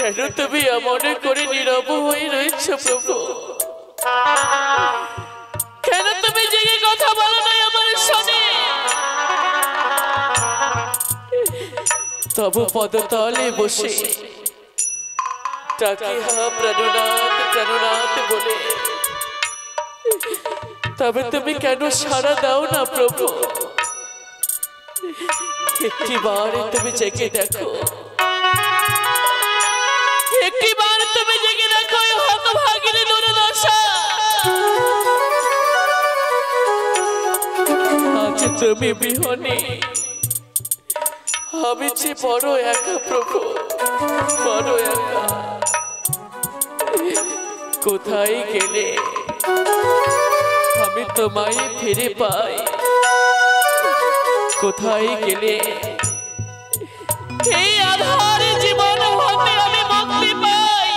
কেন তুমি এমন করে নীরব হয়ে রয়েছো প্রভু? কেন তুমি জেগে কথা বলো না আমার সাথে? তবু পদতলে বসে ডাকি হা প্রাণনাথ প্রাণনাথ বলে, তবে তুমি কেন সাড়া দাও না প্রভু? একটিবার তুমি জেগে দেখো, একটিবার তুমি জেগে দেখো হতভাগিনী দুর্দশা। আজ তুমি বিহনে আমি যে বড় একা প্রভু, বড় একা। কোথায় গেলে আমি তোমায় ফিরে পাই? কোথায় গেলে এই আধার জীবন হতে আমি মুক্তি পাই?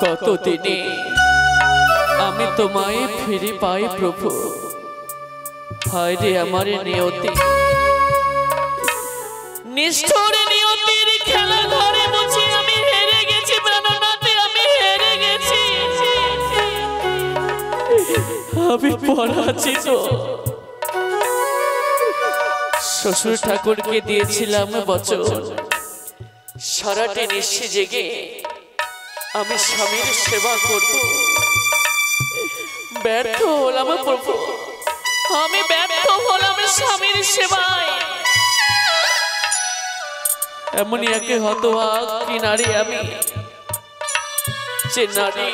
কতদিনে আমি তোমায় ফিরে পাই প্রভু? হায় রে আমার নিয়তি, নিষ্ঠুর নিয়তির খেলা ঘরে বুঝি আমি হেরে গেছি প্রাণনাথে, আমি হেরে গেছি। আমি পরাজিত। শ্বশুর ঠাকুরকে দিয়েছিলাম বচন, সারাটি নিশি জেগে আমি স্বামীর সেবা করব। ব্যর্থ হলাম প্রভু, আমি ব্যর্থ হলাম স্বামীর সেবায়। এমনই একে হতভাগী নারী আমি, যে নারী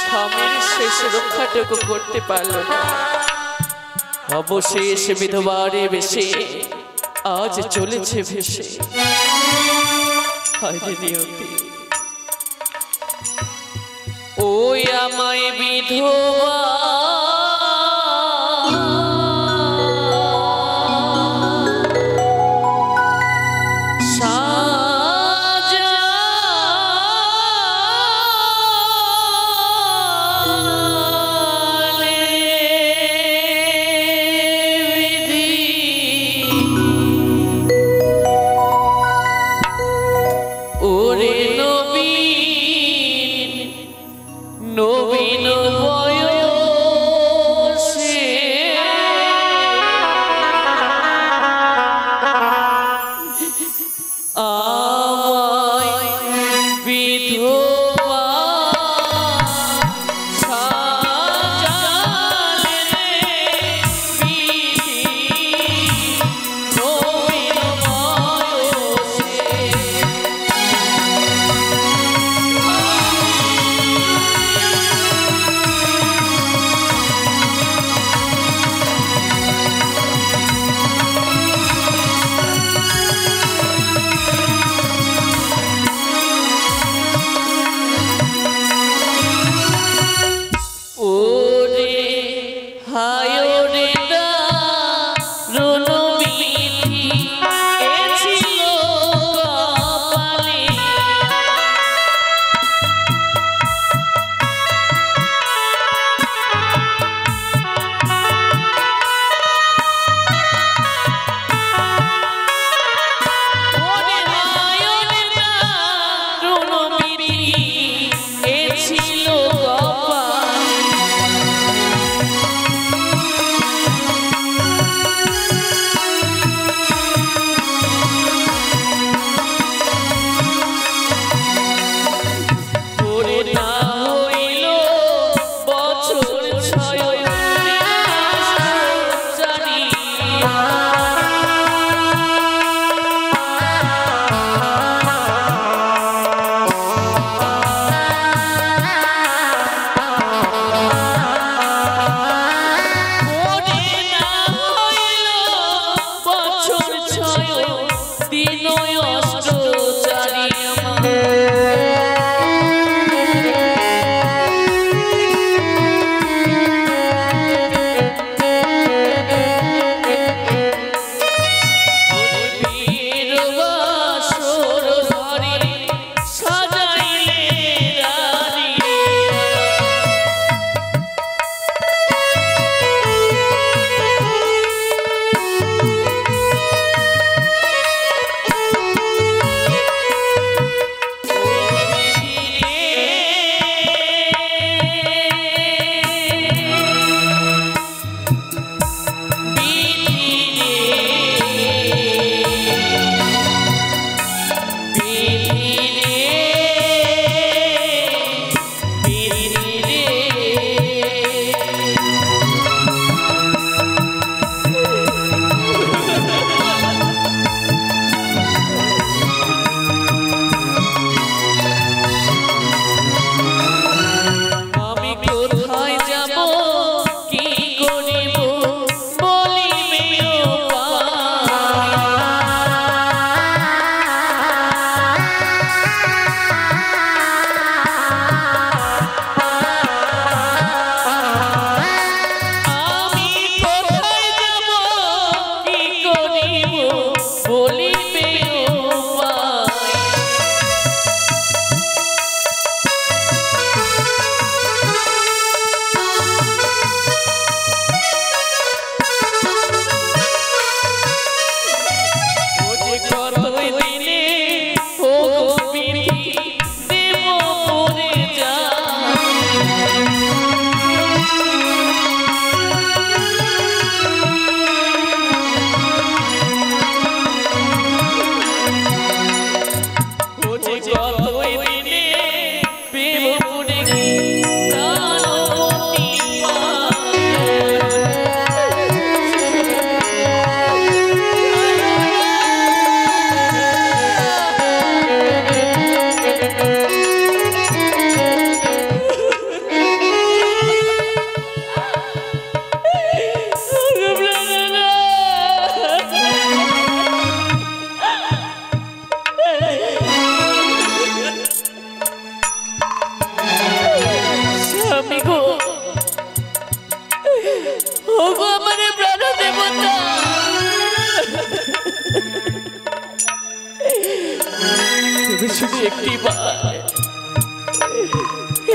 স্বামীর শেষ রক্ষাটুকু করতে পারল না। অবশেষ বিধবারে বেশে আজ চলেছে ভেসে। হায় রে নিয়তি, ওই আমায় বিধবা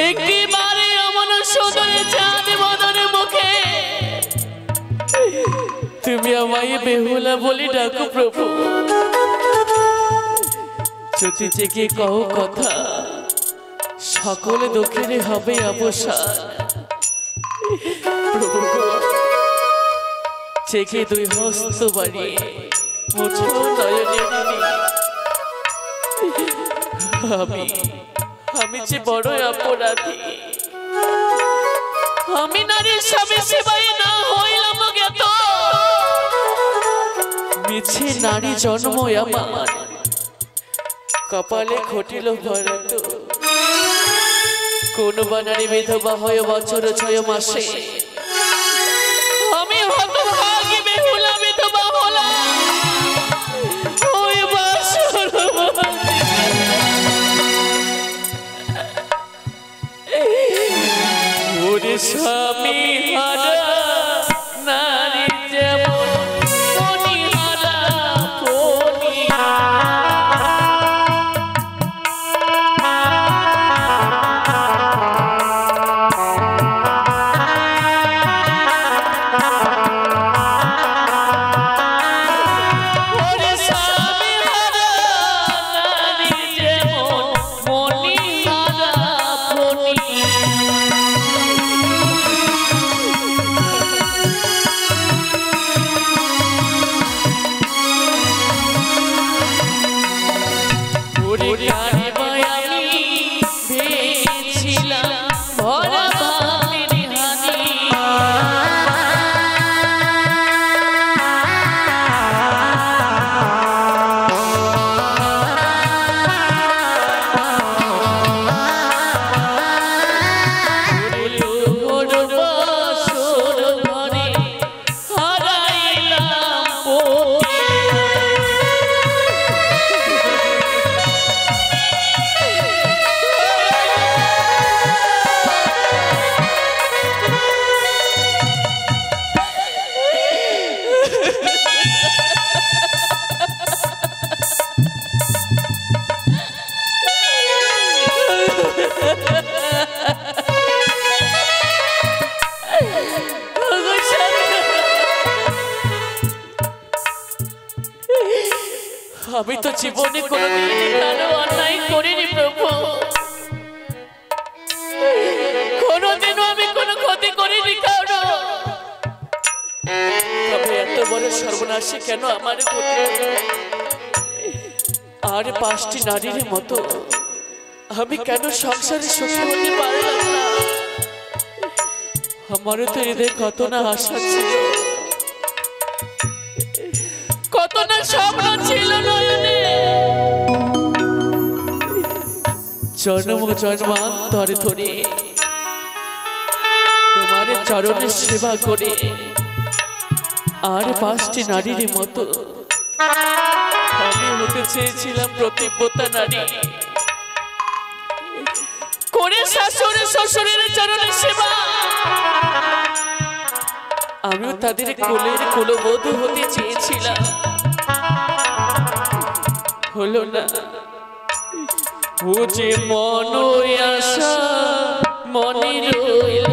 একটিবারে অমন সুন্দর চাঁদ বদনের মুখে তুমি আমায় বেহুলা বলি ডাকো প্রভু। যদি জেগে কও কথা সকল দুঃখের হবে অবসান। প্রভু জেগে দুই হস্ত বাড়িয়ে মুছো নয়নের মনি। আমি যে বড় অপরাধী, আমি নারীর স্বামী সেবায় না হইলাম জ্ঞাত। মিছে নারী জন্ম আমার কপালে ঘটিল ভরত। কোন বানারি বিধবা হয় বছর 6 মাসে, আমি হতভাগী বেহুলা বিধবা হলাম ওই বাসর। ওরে স্বামী হারা নারী যেমন মনি হারা ফণি। ওরে স্বামী হারা নারী যেমন মনি হারা ফণি। আমি তো জীবনে কোনোদিন কারো অন্যায় করিনি প্রভু। কোনোদিনও আমি কোনো ক্ষতি করিনি কারো। তবে এত বড় সর্বনাশী কেন আমার ক্ষতি? আর 5টি নারীর মতো আমি কেন সংসারে সুখী হতে পারলাম না? আমারও তো হৃদয়ে কত না আশা ছিল, কত না স্বপ্ন ছিল নয়নে। জন্ম জন্মান্তরে ধরে তোমার চরণে সেবা করে আর 5টি নারীর মতো আমি হতে চেয়েছিলাম প্রতিব্রতা নারী, করে শাশুড়ি শ্বশুরের চরণে সেবা। আমিও তাদের কোলের কুলবধূ হতে চেয়েছিলাম, হলো না। ও যে মন আশা মনে রইল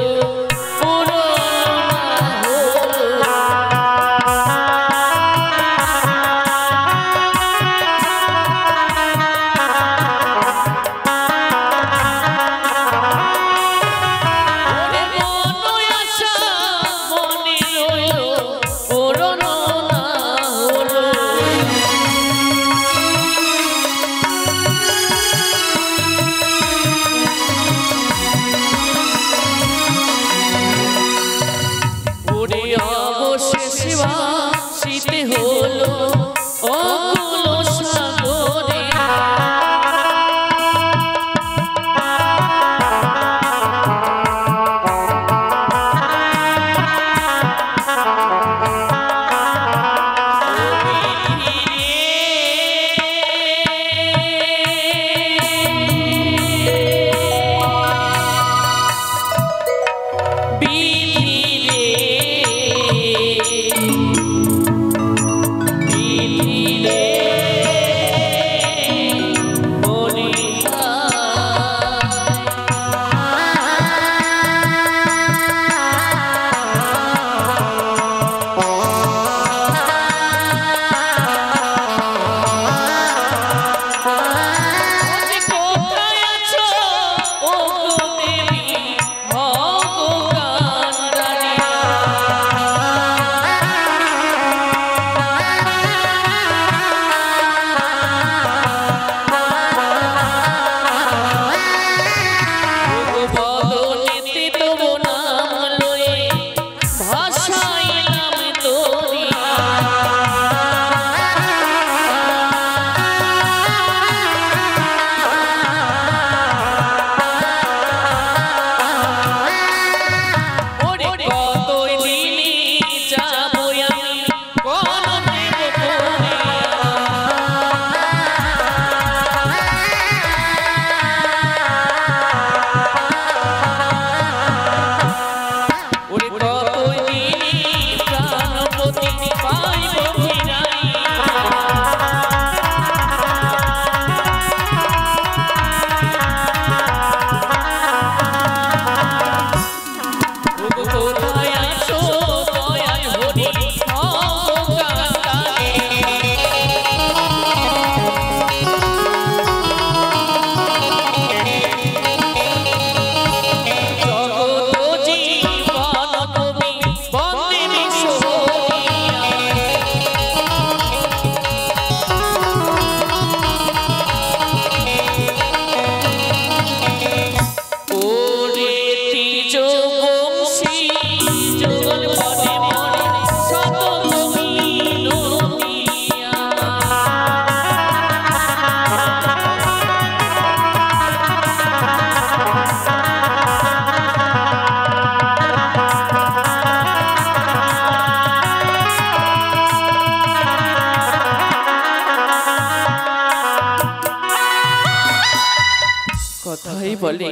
বলে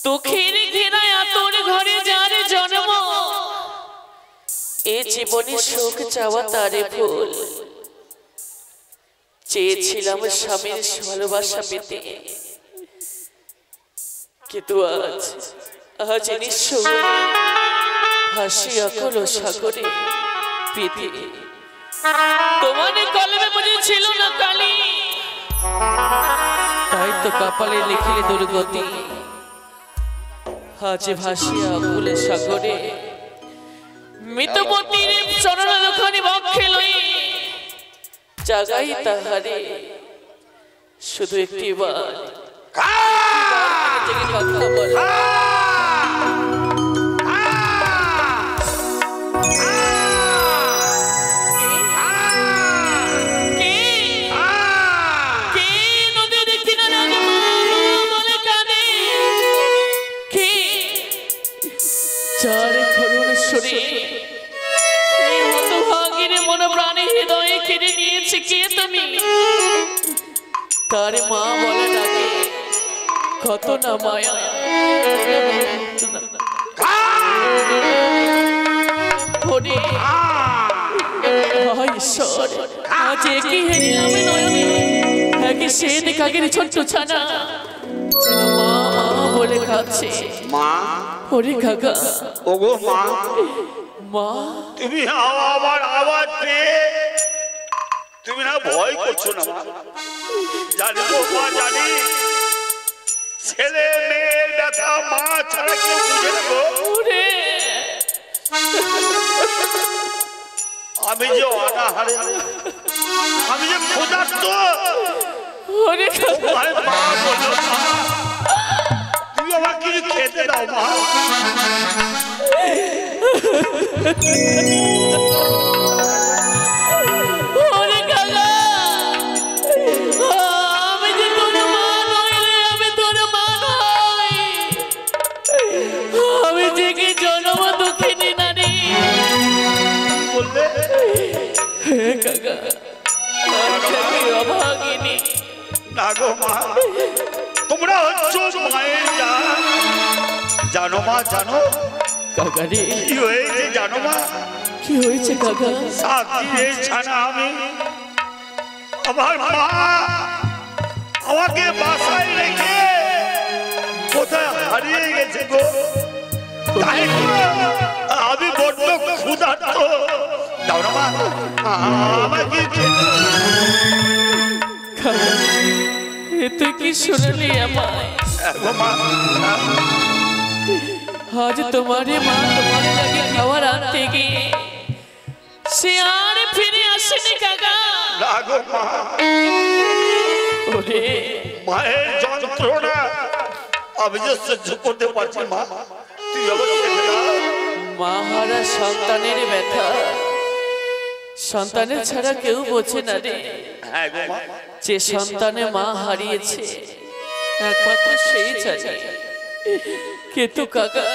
দুঃখের ঘেরায় তোর ঘরে যার জন্ম এ জীবনে সুখ চাওয়া তারে ভুল চেয়েছিলাম স্বামীর ভালোবাসা পেতে কিন্তু আজ নিঃস্ব ভাসি অকল সাগরে পেতে তোমার কলমে বুঝেছিল না কালি তাই তো কপালে লিখিলে দুর্গতি আজ ভাসিয়া অকল সাগরে মৃতপতির চরণ দুখানি বক্ষে লই জাগাই তাহারে শুধু একটি বার জেগে কথা বল তার মা বলে ডাকে কত না মায়া ঈশ্বর আজ একই হেরে আমি নয়নে একই শ্বেত কাকের ছোট্ট ছানা মা মা বলে কাঁদছে মা ওরে কাকা ওগো মা মা তুমি আমার আওয়াজ পেয়ে তুমি না ভয় করছো না জানি তো মা জানি ছেলে মেয়ের ব্যথা মা ছাড়া কেউ বুঝে নেবো আমি যে অনাহারে আমি যে ক্ষুধার্ত মা বলো তুমি আমার কিছু খেতে দাও মা তোমরা হচ্ছ মায়ের জানো মা জানো কাকা রে কি হয়েছে জানো মা কি হয়েছে কাকা 7 দিনের ছানা আমি আমার মা আমাকে বাসায় রেখে কোথায় হারিয়ে গেছে গো তাই আমি বড্ড ক্ষুধার্ত দাও না মা আমাকে তুই কি শুনলি আমায় আজ তোমারে মা তোমার লাগে খাবার আনতে গিয়ে সে আর ফিরে আসেনি কাকা লাগো মা ওরে মায়ের যন্ত্রণা আমি যে সহ্য করতে পারছি মা তুই আমাকে মা হারা সন্তানের ব্যথা সন্তানের ছাড়া কেউ বোঝে না রে যে সন্তানে মা হারিয়েছে একমাত্র সেই জানে কিন্তু কাকা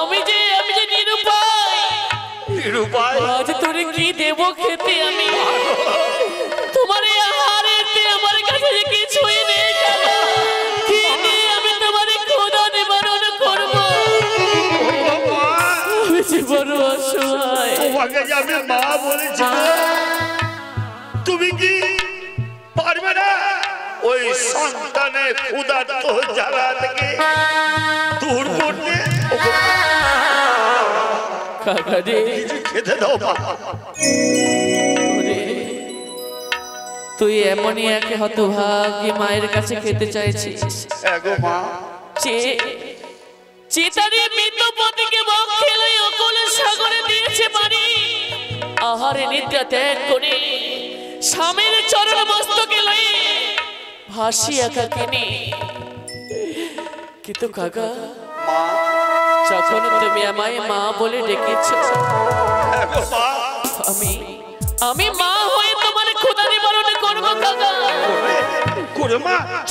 আমি যে নিরুপায় আজ তোরে কি দেব খেতে আমি তোমার এই আহারেতে আমার কাছে কিছুই নেই কি নিয়ে আমি তোমার ক্ষুধা নিবারণ করব আমি যে বড় অসহায় তোমাকে যে আমি মা বলেছি তুমি কি পারবে না ওই সন্তানের ক্ষুধার্ত জ্বালা থেকে দূর করতে কাকা রে খেতে দাও মা তুই এমনই এক হতভাগী মায়ের কাছে খেতে চাইছিস এগো মা চিতারে মৃতপতিকে বক্ষে লই অকল সাগরে দিয়েছে বাড়ি আহারে নিদ্রা ত্যাগ করে স্বামীর চরণ মস্তকে লই ভাসি একা কিনি কিন্তু কাকা মা যখন তুমি আমায় মা বলে ডেকেছো আমি মা হয়ে তোমার ক্ষুধা নিবারণ করব কাকা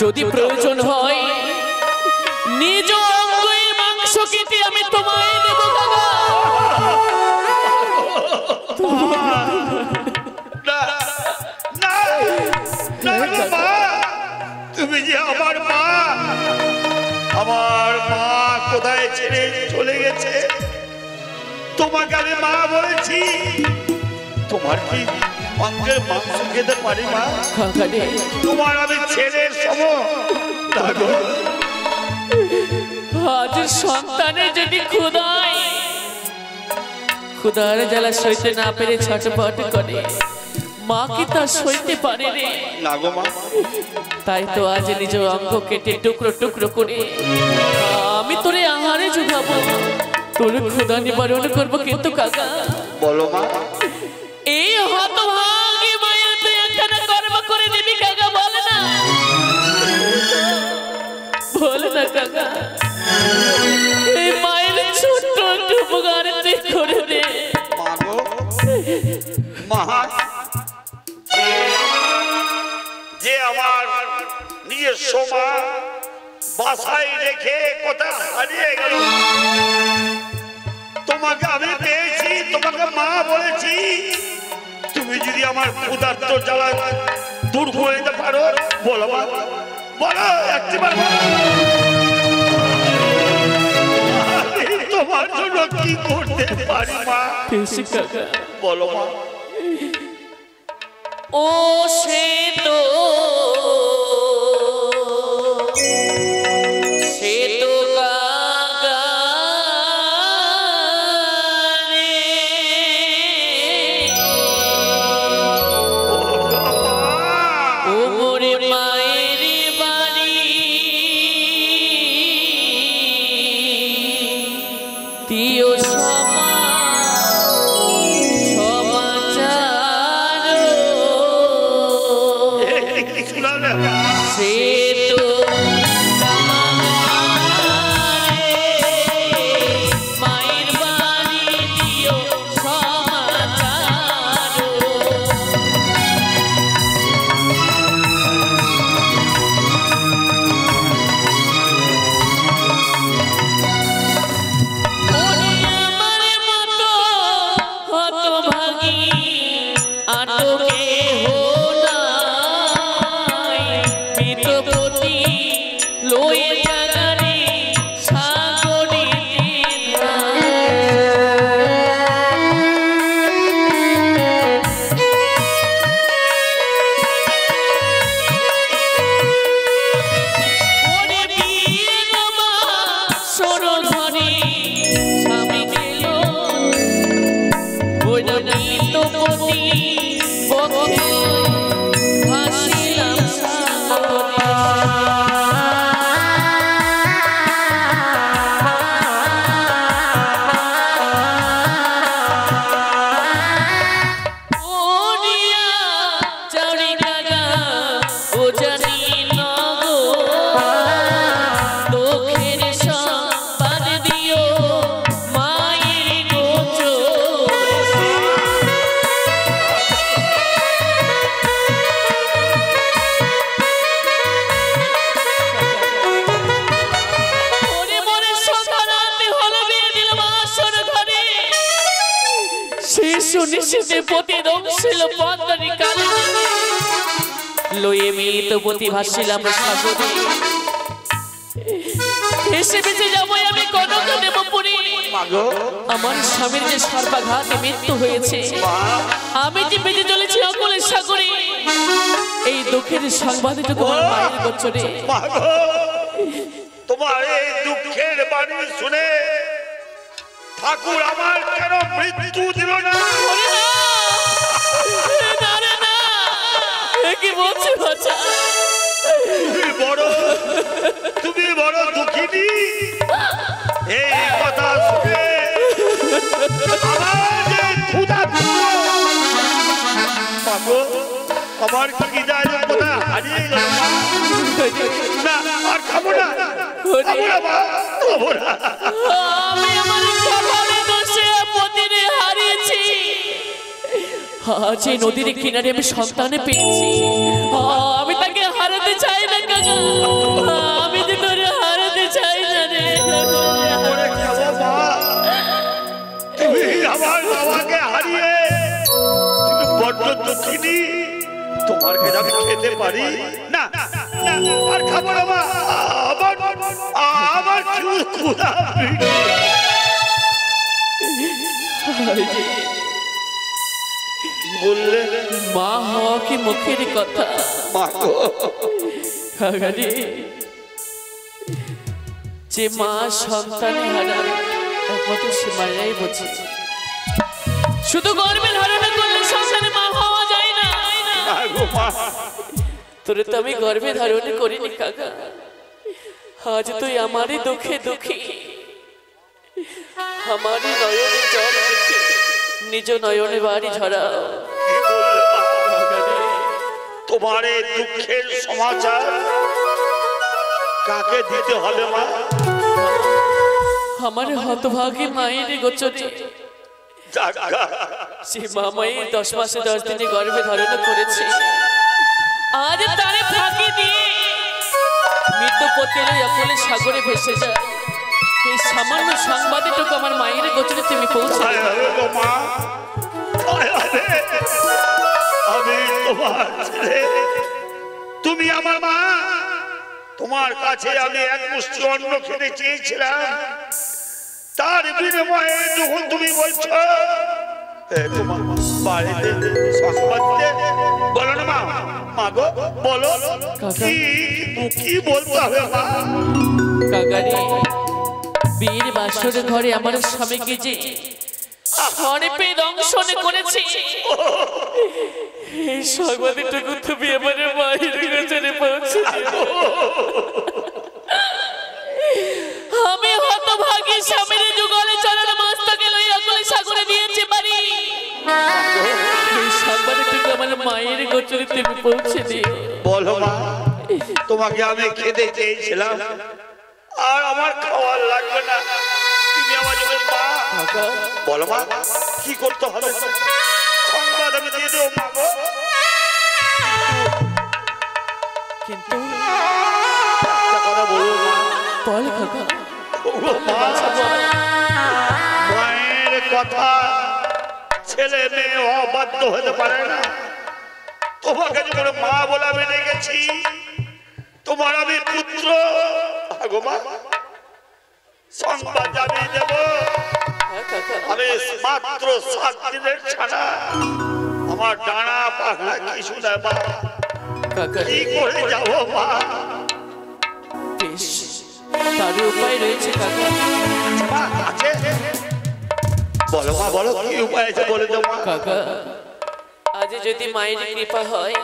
যদি প্রয়োজন হয় নিজ অঙ্গের মাংস কেটে আমি তোমায় দেব কাকা না না না যে আমার মা কোথায় ছেড়ে চলে গেছে। তোমাকে আমি মা বলেছি, তোমার কি অঙ্গের মাংস খেতে পারি মা? তোমার আমি ছেলের সম। আজ সন্তানের যদি ক্ষুধার জ্বালা সইতে না পেরে ছটফট করে, মা কি তা সইতে পারে রে? তাই তো আজ নিজ অঙ্গ কেটে টুকরো টুকরো করে আমি তোরে আহারে জুগাবো, তোর ক্ষুধা নিবারণ করবো। কিন্তু কাকা বলো মা, এই হতভাগী মায়ের তুই একখানা কর্ম করে দিবি কাকা? বলে না কাকা, এই মায়ের ছোট্ট একটু উপকার তুই করে দে। যে আমার নিজের সোমা বাসায় রেখে কোথায় হারিয়ে গেল, তোমাকে আমি পেয়েছি, তোমাকে মা বলেছি। তুমি যদি আমার ক্ষুধার্ত জ্বালা দূর করে দিতে পারো, বলো মা, বলো একবার, তোমার জন্য কি করতে পারি মা? বলো মা। ও সে তো ভাসছিলাম সাগরে, এসে বেঁচে যাবো আমি কনক দেবপুরী। আমার স্বামীর যে সর্বাঘাতে মৃত্যু হয়েছে, আমি যে বেঁচে চলেছি অকলের সাগরে, এই দুঃখের সংবাদটুকু আমার মায়ের গোচরে। তোমার এই দুঃখের বাণী শুনে ঠাকুর আমার কেন মৃত্যু দিল না? কি বলছি বাচ্চা? তুমি বড় দুঃখিনী। এই কথা শুনে আমার খিদা কোথায় হারিয়ে গেল না, আর খাবো না। আমি আমার কপালে দোষে পতিরে হারিয়েছি, আজ এই নদীর কিনারে আমি সন্তান পেয়েছি। আমি তাকে হারাতে চাই না কাকা, আমি যে তোরে হারাতে চাই না রে। তুমি আমার বাবাকে হারিয়ে বড্ড দুঃখিনী। তোমার খেতে আমি খেতে পারি না, আর খাবো না মা, আমার ক্ষুধা বললে মা হওয়া কি মুখের কথা? যে মা সন্তান হারা একমাত্র সে মায়েরাই বোঝে। শুধু গর্ভে ধারণা করলে সন্তানের মা হওয়া যায় না। তোরে তো আমি গর্ভে ধারণ করিনি কাকা, আজ তুই আমারই দুঃখে দুঃখী, আমারই নয়নে জল দেখে নিজ নয়নে বাড়ি ঝরা। তোমার এই দুঃখের সমাচার কাকে দিতে হবে মা? আমার হতভাগী মায়ের গোচরে সে মামাই 10 মাসে 10 দিনে গর্ভে ধারণ করেছে, আজ তারে ফাঁকি দিয়ে মৃত্যু পথে অকলে সাগরে ভেসে যায়। এই সামান্য সংবাদটুকু আমার মায়ের গোচরে তুমি পৌঁছে তুমি আমার মা, তোমার কাছে আমি এক মুষ্টি অন্ন খেতে চেয়েছিলাম, তার বিনিময়ে যখন তুমি বলছো বলো না মা, মা গো বলো কি বলতে হবে মা? কাকারি বীর বাসর ঘরে আমার স্বামীকে যে সর্পে দংশন করেছে, এই সংবাদটুকু তুমি আমার মায়ের গোচরে পৌঁছে দিও। আমি হতভাগী স্বামীর যুগলে চরণ মস্তকে লইয়া অকলে সাগরে দিয়েছি বাড়ি, এই সংবাদটুকু আমার মায়ের গোচরে তুমি পৌঁছে দিও। বলো মা, তোমাকে আমি খেতে চেয়েছিলাম আর আমার খাওয়ার লাগবে না, তুমি আমার মা। বলো মা কি করতে হবে? সংবাদ আমি দিয়ে দেবো মা গো, কিন্তু একটা কথা বলো মা। বল কাকা। মায়ের কথা ছেলে মেয়ে অবাধ্য হতে পারে না। তোমাকে যখন মা বলে আমি রেখেছি, তোমার আমি পুত্র, সংবাদ আমি দেব। আমি মাত্র 7 দিনের ছাড়া, আমার ডানা পাখনা কিছু দেয় মা, কি করে যাবো মা? তার উপায় রয়েছে কাকা। আছে বলো মা, বলো কি উপায় আছে বলে দাও মা। কাকা আজ যদি মায়ের কৃপা হয়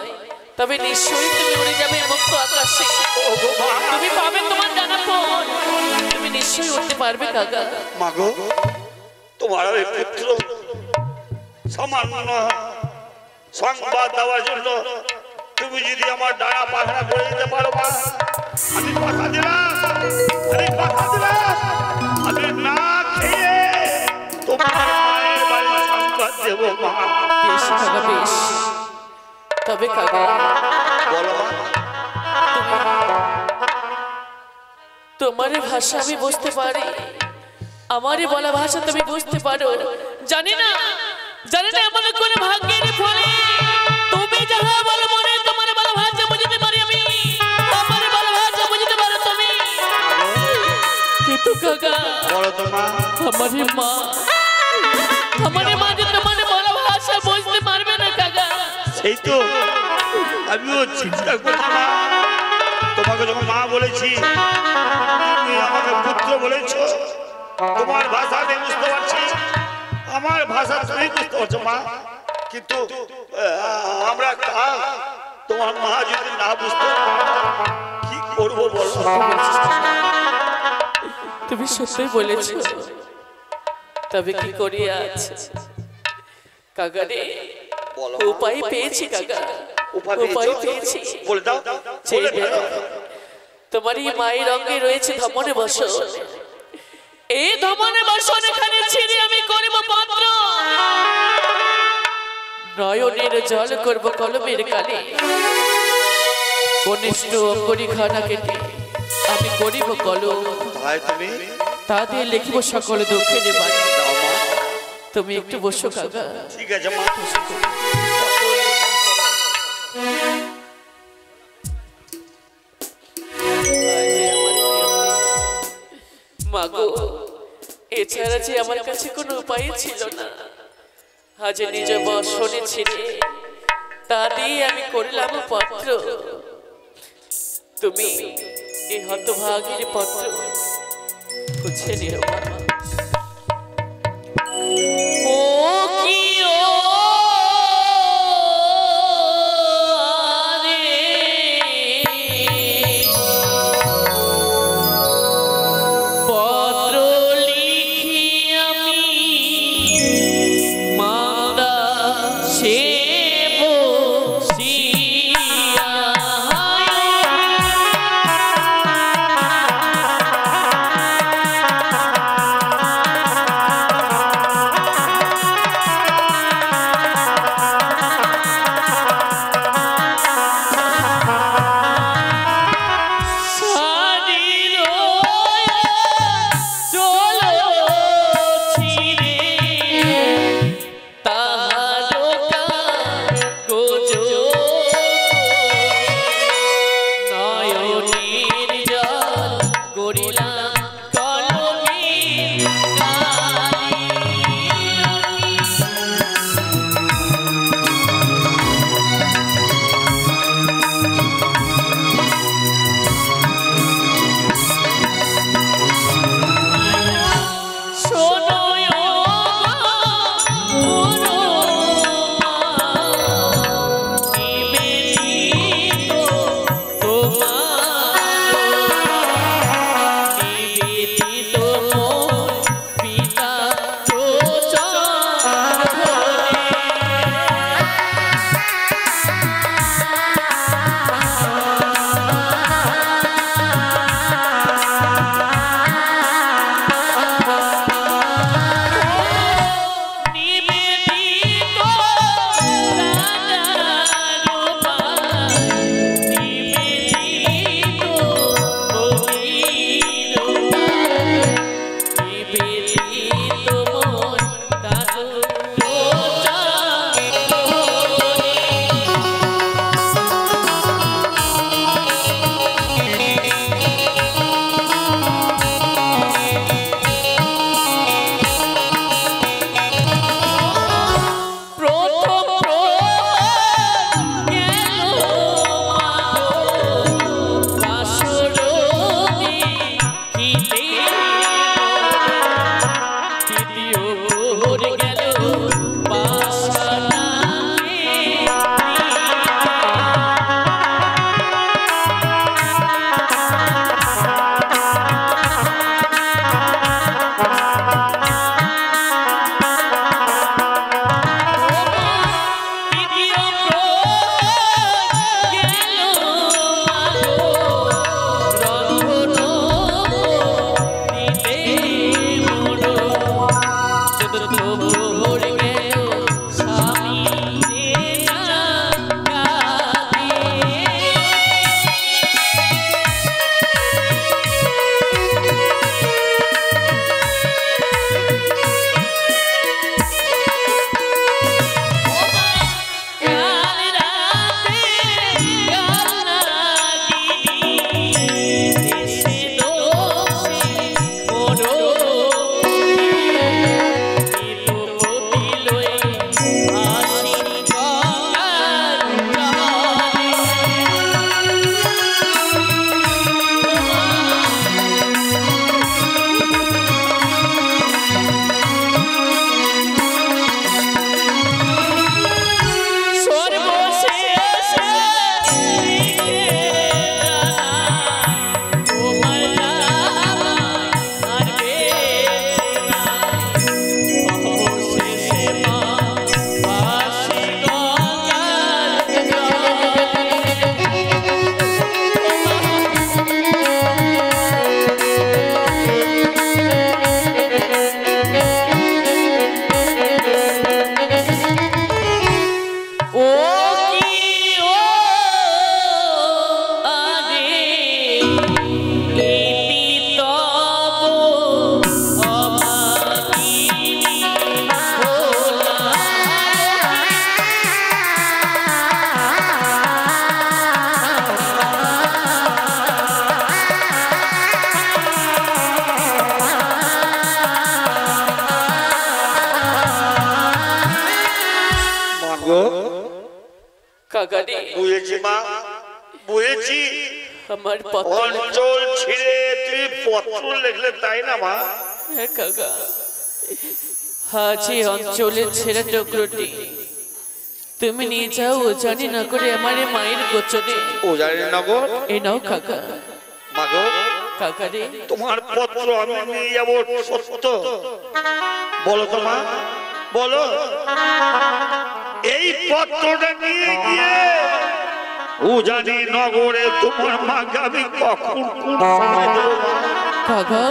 তবে নিশ্চয়ই তুমি উড়ে যাবে মুক্ত আকাশে, তুমি পাবে তোমার ডানা ফোঁট, তুমি নিশ্চয়ই উঠতে পারবে কাকা। মা গো, তোমার ওই পুত্র সামান্য সংবাদ দেওয়ার জন্য তুমি যদি আমার ডানা পাখনা করে দিতে পারো মা, আমি কথা দিলাম, আমি না খেয়ে তোমার মায়ের বাড়ি সংবাদ দেব মা। বেশ কাকা বেশ, তবে কাকা বলো মা। তোমার ভাষা আমি বুঝতে পারি, আমারই বলা ভাষা তুমি বুঝতে পারো, জানি না এমন কোন ভাগ্যের ফলে তুমি যাহা বলো মনে তোমার বলা ভাষা বুঝতে পারি আমি, আমার বলা ভাষা বুঝতে পারো তুমি, কিন্তু কাকা বলো তো মা, আমারই মা যে তোমার বলা ভাষা বুঝতে পারবে না কাকা। সেই তো আমিও চিন্তা করছি মা, তোমাকে যখন মা বলেছি, তুমি আমাকে পুত্র বলেছো, তোমার ভাষা আমি বুঝতে পারছি, আমার ভাষা তুমি বুঝতে পারছো মা, কিন্তু আমরা তোমার মা যদি না বুঝতে কি করবো বলো? তুমি সত্যই বলেছ, তবে কি করি আজ কাকা রে? উপায় পেয়েছি কাকা, উপায় পেয়েছি। বলে দাও। তোমার এই মায়ের অঙ্গে রয়েছে ধমনে বসন, এই ধমনে বসন এখানে ছিঁড়ে আমি করব পাত্র, নয়নের জল করব কলমের কালি, কনিষ্ঠ অঙ্গরি খানা কেটে আমি করিব কলম, তা দিয়ে লিখিব সকল দুঃখের বাণী। তুমি একটু বসো কাকা। ঠিক আছে মা। মাগো এছাড়া যে আমার কাছে কোনো উপায় ছিল না। আজ নিজ বর্ষণে ছিঁড়ে তা দিয়ে আমি করলাম পত্র। তুমি এই হতভাগীর পত্র বুঝে নিও মা। ও কি ও পত্র লিখি আমি মান্দা সে কাকারে বুঝেছি মা, বুঝেছি। আমার পত্র অঞ্চল ছিঁড়ে তুই পত্র লিখলে তাই না মা? হ্যাঁ কাকা, হাজি অঞ্চলের ছেঁড়া টুকরোটি তুমি নিয়ে যাও জানি না করে আমার মায়ের গোচরে। ও জানি না গো। এই নাও কাকা। মা গো, কাকারে তোমার পত্র আমি নিয়ে যাবো সত্য? বলো তো মা, বলো। এই পত্রটা নিয়ে গিয়ে উজানি নগরে তোমার মাকে আমি কখন কোন সময় দেবো মা? কাকা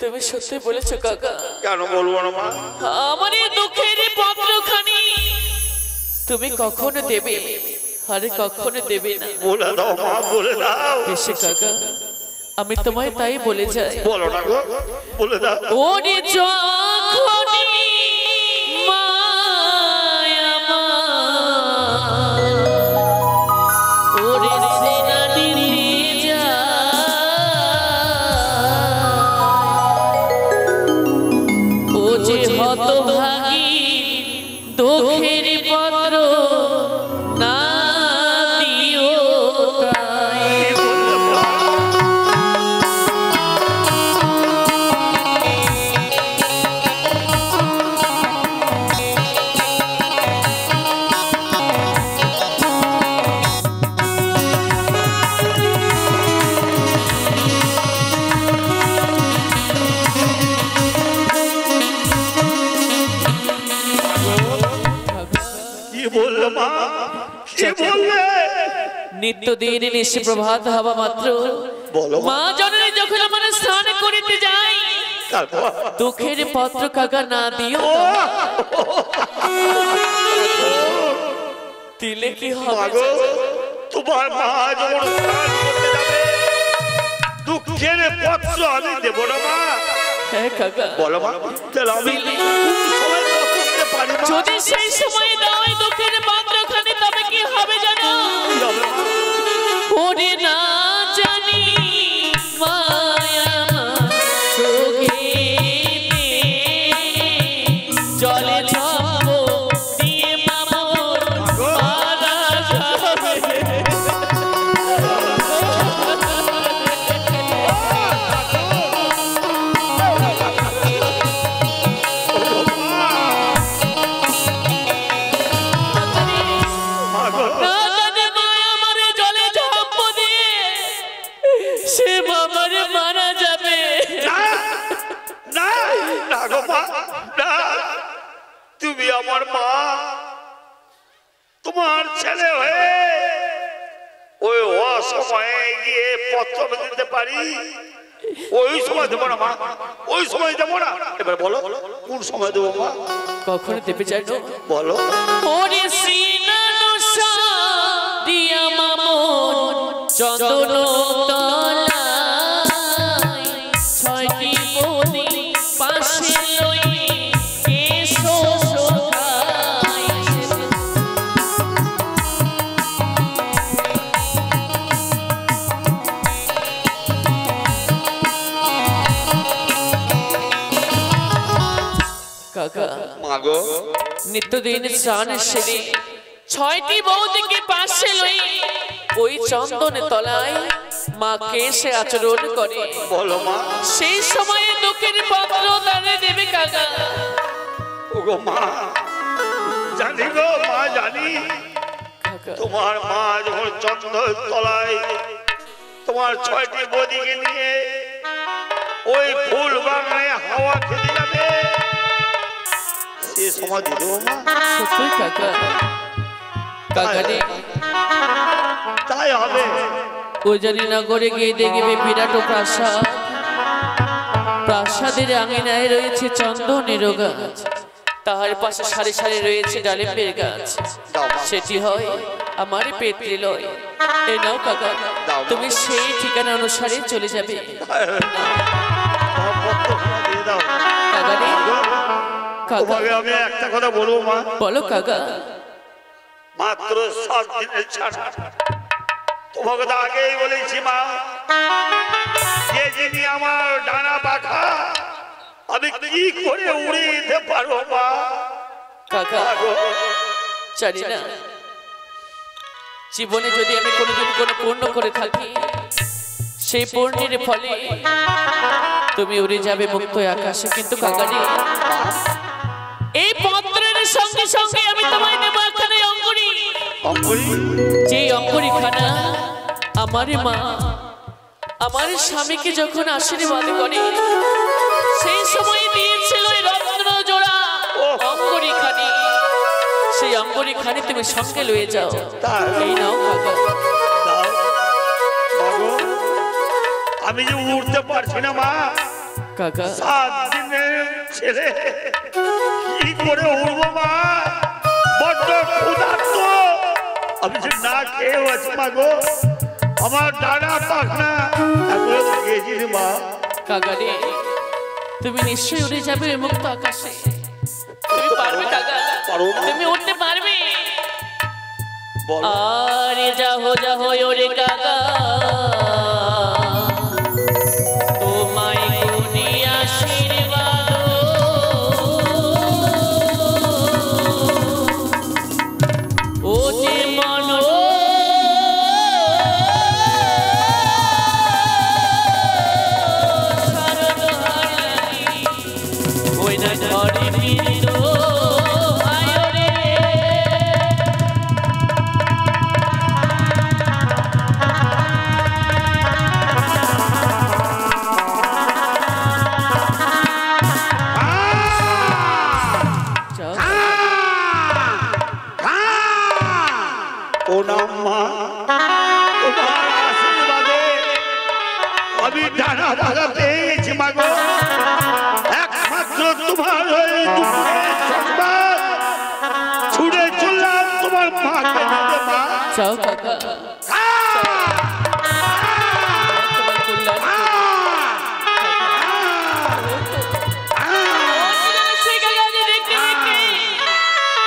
তুমি সত্যি বলেছো কাকা? কেন বলবো না মা? আমার এই দুঃখের পত্রখানি তুমি কখনো দেবে, আরে কখনো দেবে না। বলে দাও মা, বলে দাও। এসে কাকা আমি তোমায় তাই বলে যাই। বলো না গো, বলে দাও। ওরে যখনই মায়া ওরে সেনা দিলে যায়, ও যে হতভাগী দুঃখের পত্র না দিও তাই। নিত্যদিন নিশি প্রভাত হওয়া মাত্র মা জননী যখন আমার স্নান করিতে যাই, দুঃখের পত্র কাকা না দিও দিলে কি হবে? তোমার মা যখন স্নান করতে যাবে দুঃখের পত্র আমি দেব না মা? হ্যাঁ কাকা। বলো মা, তাহলে আমি যদি সেই সময় দাও দুঃখের পত্রখানি তবে কি হবে জানো? ওরে না জানি মায়া জলে ছন্দ দিয়ে মামর মারা যাবে। তুমি আমার মা, তোমার ছেলে হয়ে ওই অসময়ে গিয়ে পত্র দিতে পারি? ওই সময় দেবো না মা, ওই সময় দেবো না। এবার বলো কোন সময় দেবো মা? কখন দেবে জানো? বলো। ওরে শ্রীনানুষা দিয়া মামন চন্দন তলায় ছয়টি বদি পাশে লই এসো সখাই। কাকা মাগো, নিত্যদিন স্নান সেরে ছয়টি বৌদিকে পাশে লই ওই চন্দন তলায় মাকে সে আচরণ করে। বলো মা। সেই সময়ে দুঃখের পত্র তারে দেবে কাকা। ওগো মা, জানি গো মা, জানি তোমার মা যখন চন্দন তলায় তোমার ছয়টি বৌদিকে নিয়ে ওই ফুল বাগানে হাওয়া খেতে যাবে, সে সময় দিয়ে দেবো মা। সত্যি কাকা? কাকা রে তাই হবে। ওজানি নগরে গিয়ে দেখবে বিরাট প্রাসাদ, প্রাসাদের আঙিনায় রয়েছে চন্দনের গাছ, তাহার পাশে সারি সারি রয়েছে ডালিমের গাছ। সেটি হয় আমার পিতৃলয়। এই নাও কাকা, তুমি সেই ঠিকানা অনুসারে চলে যাবে। কাকা রে, তোমাকে আমি একটা কথা বলবো মা। বলো কাকা। মাত্র 7 দিনের ছাড়া, তোমাকে তো আগেই বলেছি মা, যে যিনি আমার ডানা পাখা আমি কি করে উড়ে দিতে পারবো মা? কাকা জানি না জীবনে যদি আমি কোনোদিন কোনো পূর্ণ করে থাকি সেই পূর্ণের ফলে তুমি উড়ে যাবে মুক্ত আকাশে। কিন্তু কাকাজি এই পত্রের সঙ্গে সঙ্গে আমি তোমায় দেব একখানা অঙ্গুরি। যে অঙ্গুরি খানা আমার মা আমার স্বামীকে যখন আশীর্বাদ করে সেই সময় দিয়েছিল এই রত্ন জোড়া অঙ্গুরি খানি। সেই অঙ্গুরি খানি তুমি সঙ্গে লয়ে যাও। এই নাও কাকা। আমি যে উঠতে পারছি না মা কাকা। 7 দিনের ছেলে কি করে উঠবো মা? বড্ড ক্ষুধার্ত। আমি যে না খেয়ে আছি মা গো। আমার ডানা পাখনা এখনো গেছি মা। কাকা রে তুমি নিশ্চয়ই উড়ে যাবে মুক্ত আকাশে। তুমি পারবে কাকা? তুমি উঠতে পারবে? আরে যাহো যাহো ওরে কাকা তোমায় কোনি আশীর্বাদ ও যে মন শারদ হারি ওই না ঘরে বিন্দু ডানা বাঁধা পেয়েছি মা গো। একমাত্র তোমার ছুটে চললাম তোমার মাকে নিতে মা। চাও কাকা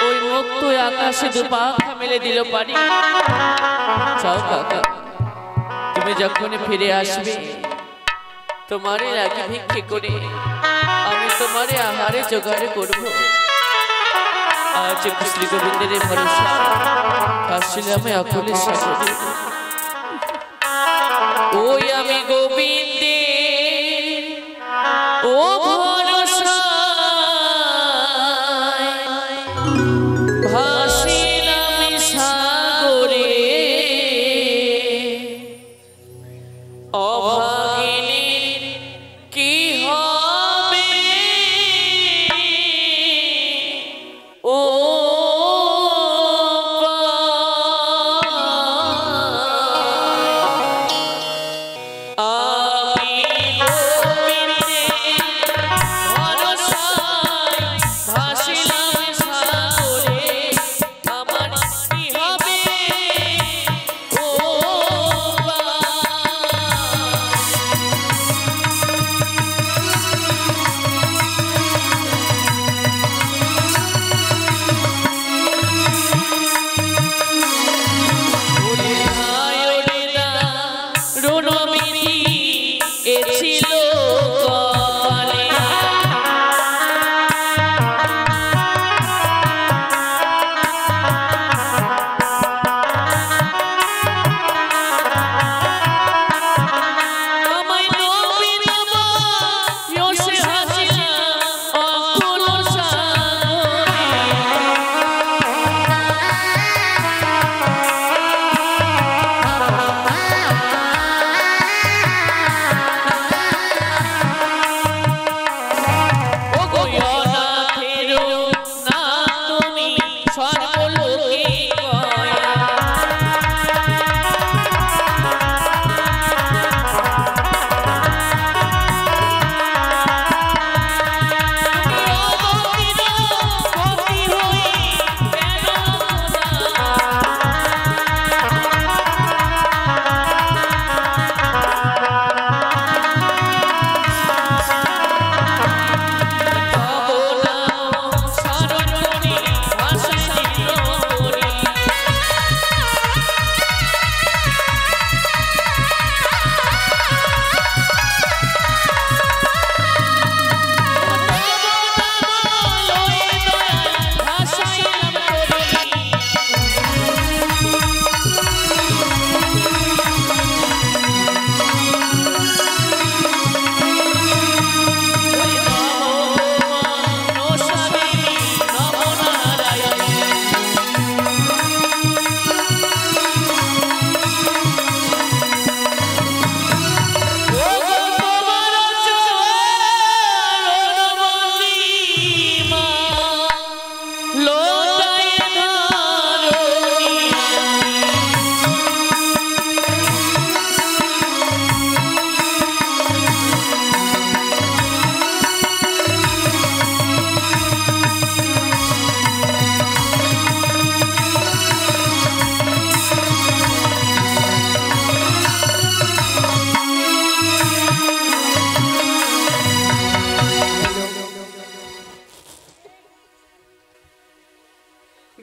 ওই মুক্ত আকাশে দুপাখা মেলে দিল পানি। চাও কাকা তুমি যখন ফিরে আসবে তোমারে রাগে ভিক্ষে করে আমি তোমারে আহারে জোগাড় করব। আজ শ্রী গোবিন্দের ভরসা আসলে আমি অকলের সাগরে ওই আমি গোবিন্দের ও ভরসা ভাসিলাম সাগরে অভাগিনীর কি হবে ও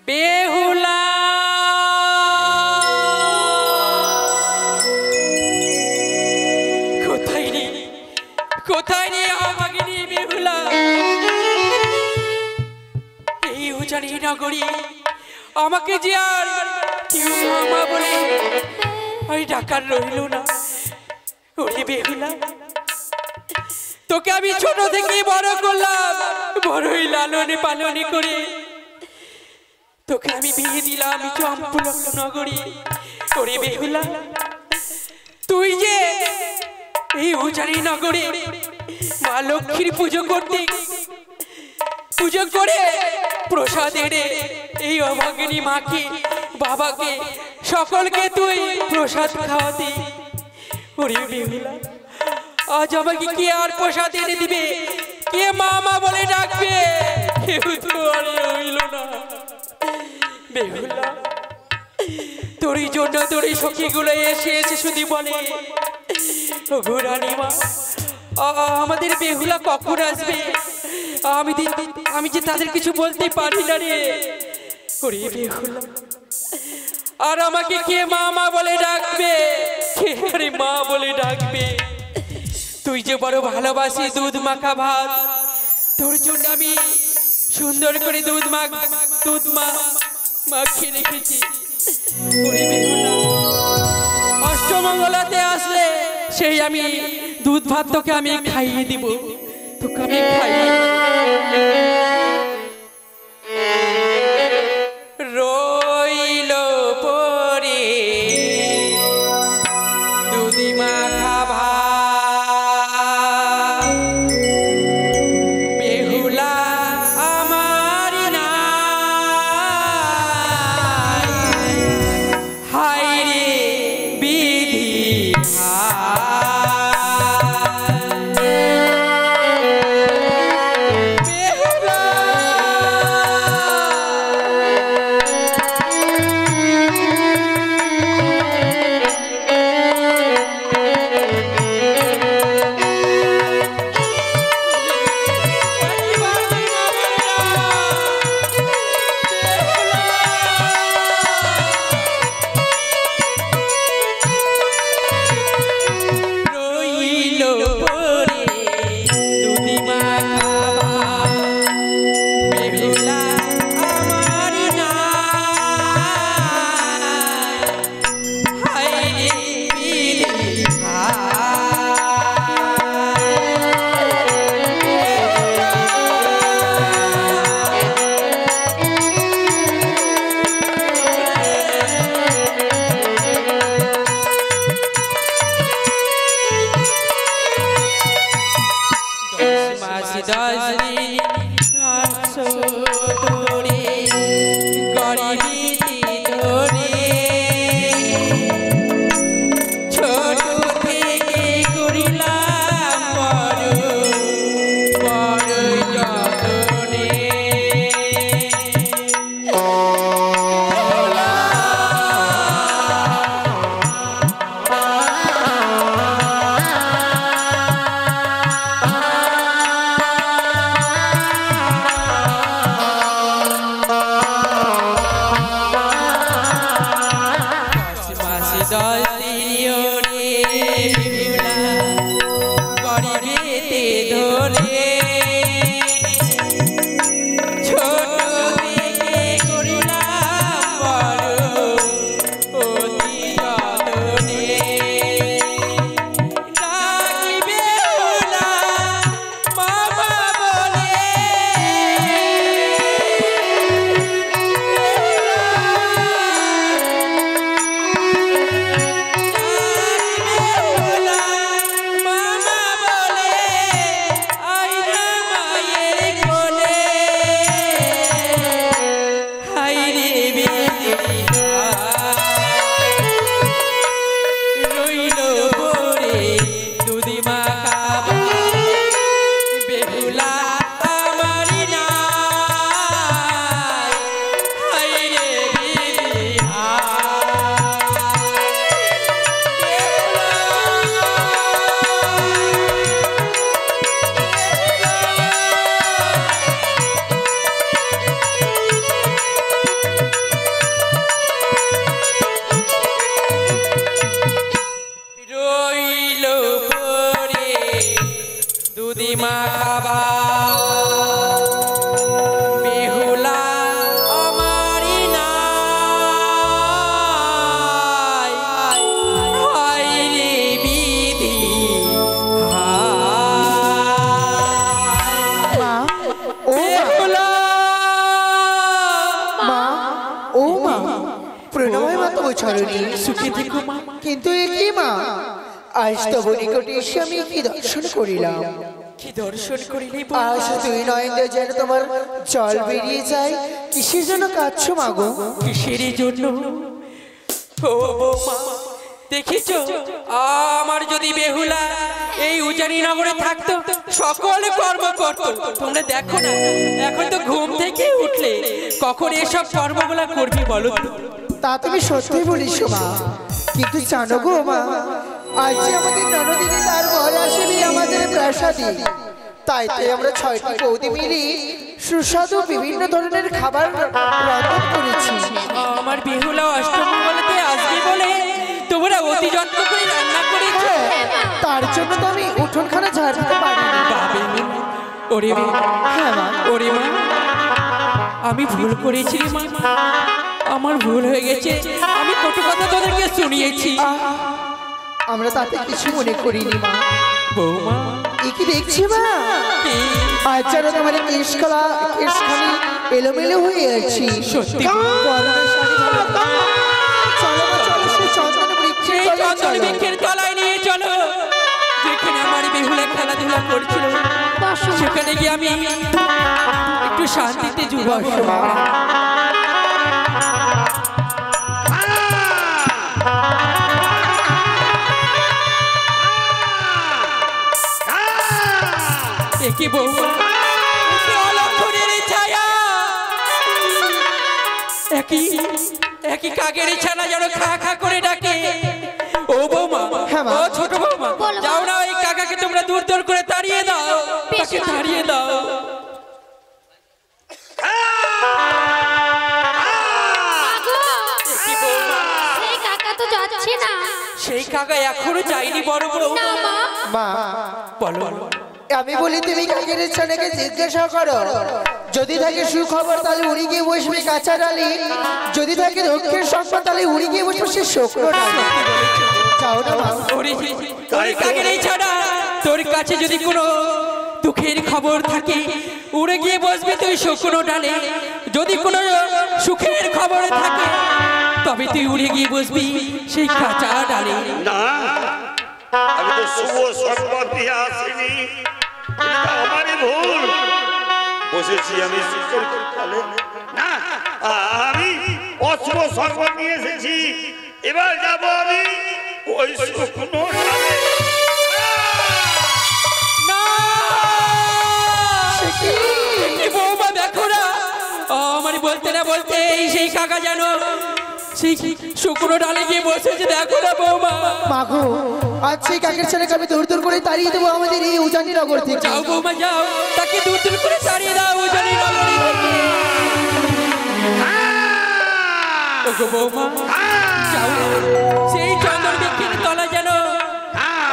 বেহুলা কোথায় রে আমাকে নিয়ে বেহুলা? এই উজানি নগরী আমাকে যে আর কেউ মামা বলে ওই ডাকার রইল না। ওরে বেহুলা, তোকে আমি ছোট থেকে বড় করলাম, বড়ই লালনে পালনে করে তোকে আমি বিয়ে দিলাম চম্পলক নগরী। ওরে বেহুলা, তুই যে এই উজানি নগরে মা লক্ষ্মীর পুজো করতে পুজো করে প্রসাদ এনে এই অভাগিনী মাকে বাবাকে সকলকে তুই প্রসাদ খাওয়াতি। ওরে বেহুলা, আজ আমাকে কে আর প্রসাদ এনে দিবে? কে মা মা বলে ডাকবে? কেউ তো আর হইল না। বেহুলা, তোর জন্য তোর এই সখীগুলো এসে এসে শুধু বলে রানীমা আমাদের বেহুলা কখন আসবে? আমি যে তাদের কিছু বলতে পারি না রে। ওরে বেহুলা, আর আমাকে কে মা মা বলে ডাকবে? কে আরে মা বলে ডাকবে? তুই যে বড় ভালোবাসি দুধ মাখা ভাত, তোর জন্য আমি সুন্দর করে দুধ মাখিয়ে রেখেছি। ওরে বেহুলা, অষ্টমঙ্গলাতে আসলে সেই আমি দুধ ভাত তোকে আমি খাইয়ে দিব, তোকে আমি খাইয়ে রইল পরে দুধি মাখা ভাত। বেহুলা আমার না হায় রে বিধি দুদিমা খাবা বেহুলা আমারি নাই হায় রে বিধি বেহুলা মা ও মা প্রণয় মা তো ছাড়নি সুখে থেকো মা। কিন্তু এ কি মা আজ তব নিকটে এসে আমি কি দর্শন করিলাম কি দর্শন করিলে আজ তুই নয়ন যেন তোমার জল বেরিয়ে যায় কিসের জন্য কাঁদছো মাগো কিসের জন্য ও মা দেখিছো আমার যদি বেহুলা এই উজানি নগরে থাকতো সকলে কর্ম করতো তোমরা দেখো না এখন তো ঘুম থেকে উঠলে কখন এসব কর্মগুলা করবি বলো তো? তা তুমি সত্যি বলিস মা কিন্তু জানো গো মা আজ যে আমাদের ননদিনী তার ঘর আসেনি আমাদের প্রাসাদে তাই আমরা 6টি বৌদি মিলে সুস্বাদু বিভিন্ন ধরনের খাবার রান্না করেছি আমার বেহুলা অষ্টমঙ্গলাতে আসবে বলে তোমরা অতি যত্ন করে রান্না করেছো তার জন্য তো আমি উঠোনখানা ঝাড়তে পারিনি ওরে হ্যাঁ মা ওরে মা আমি ভুল করেছি মা আমার ভুল হয়ে গেছে আমি কত কথা তোদেরকে শুনিয়েছি আমরা তাতে কিছু মনে করিনি মা বৌমা এ কি দেখছি মা আজ যেন তোমার কেশখানি এলোমেলো হয়ে আছি সত্যি গরমের শাড়ি ভালো চলো মা চলো সেই চন্দন বৃক্ষের সেই তলায় চন্দন চলো। বৃক্ষের তলায় নিয়ে চলো যেখানে আমার বেহুলা খেলাধুলা করছিল সেখানে গিয়ে আমি একটু শান্তিতে জুড়াবো একই বৌমা একই অলক্ষণের ছায়া একই কাকের ছানা যেন খা খা করে ডাকে ও বৌমা ও ছোট বৌমা যাও না ওই কাকাকে তোমরা দূর দূর করে তাড়িয়ে দাও তাকে তাড়িয়ে দাও সেই কাকা এখনো যায়নি বড় বড় মা বলো আমি বলি তুমি কাকের ছানাকে জিজ্ঞাসা করো যদি থাকে সুখবর তাহলে উড়ি গিয়ে বসবে কাঁচা ডালি যদি থাকে দুঃখের সংবাদ তাহলে উড়ি গিয়ে বসবে সে শুকনো ডালি যাও না মা তোর কাকের এই ছাড়া তোর কাছে যদি কোনো দুঃখের খবর থাকে উড়ে গিয়ে বসবে তুই শুকনো ডালে যদি কোনো সুখের খবর থাকে তবে তুই উড়ে গিয়ে বসবি সেই কাঁচা ডালে না আমি তো শুভ সংবাদ দিয়ে আসিনি এটা আমারই ভুল বসেছি আমি সুখের কালে না আমি অশুভ সংবাদ নিয়ে এসেছি এবার যাব আমি ওই শুকনো ডালে বৌমা দেখো না আমার বলতে না বলতে সেই কাকা জানো সেই শুকনো ডালে গিয়ে বসেছে দেখো না বৌমা মাগো আজ সেই কাকের ছানাকে আমি দূর দূর করে তাড়িয়ে দেবো আমাদের এই উজানি নগর থেকে যাও বৌমা যাও তাকে দূর দূর করে তাড়িয়ে দাও উজানি নগরী থেকে ওগো বৌমা যাও সেই চন্দন বৃক্ষের তলা যেন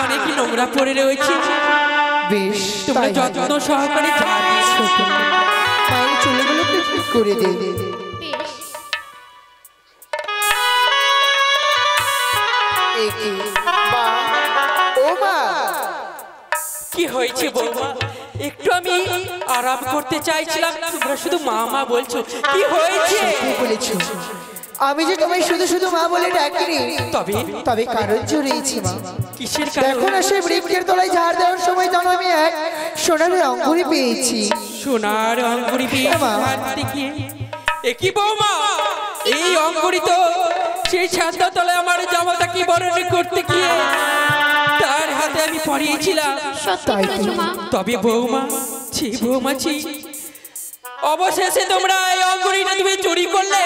অনেক নোংরা পড়ে রয়েছে বেশ তোমরা যত্ন সহকারে ঝাড়িয়েছো মায়ের চুলগুলোকে ঠিক করে দে কি হয়েছে বৌমা একটু আমি আরাম করতে চাইছিলাম তোমরা শুধু মা মা বলছো কি হয়েছে বলেছো আমি যে তোমায় শুধু শুধু মা বলে ডাকিনি তবে কারণ জড়িয়েছি মা কিসের দেখো না সেই বৃক্ষের তলায় ঝাড় দেওয়ার সময় যেন আমি এক সোনার অঙ্গুরি পেয়েছি সোনার অঙ্গুরি পেয়ে একই বৌমা এই অঙ্গুরি তো সেই ছাদটা তলায় আমার জামাটা কি বরণ করতে গিয়ে তার হাতে আমি পরিয়েছিলাম তবে বৌমা ছি বৌমা ছি অবশেষে তোমরা এই অঙ্গুরিটা তুমি চুরি করলে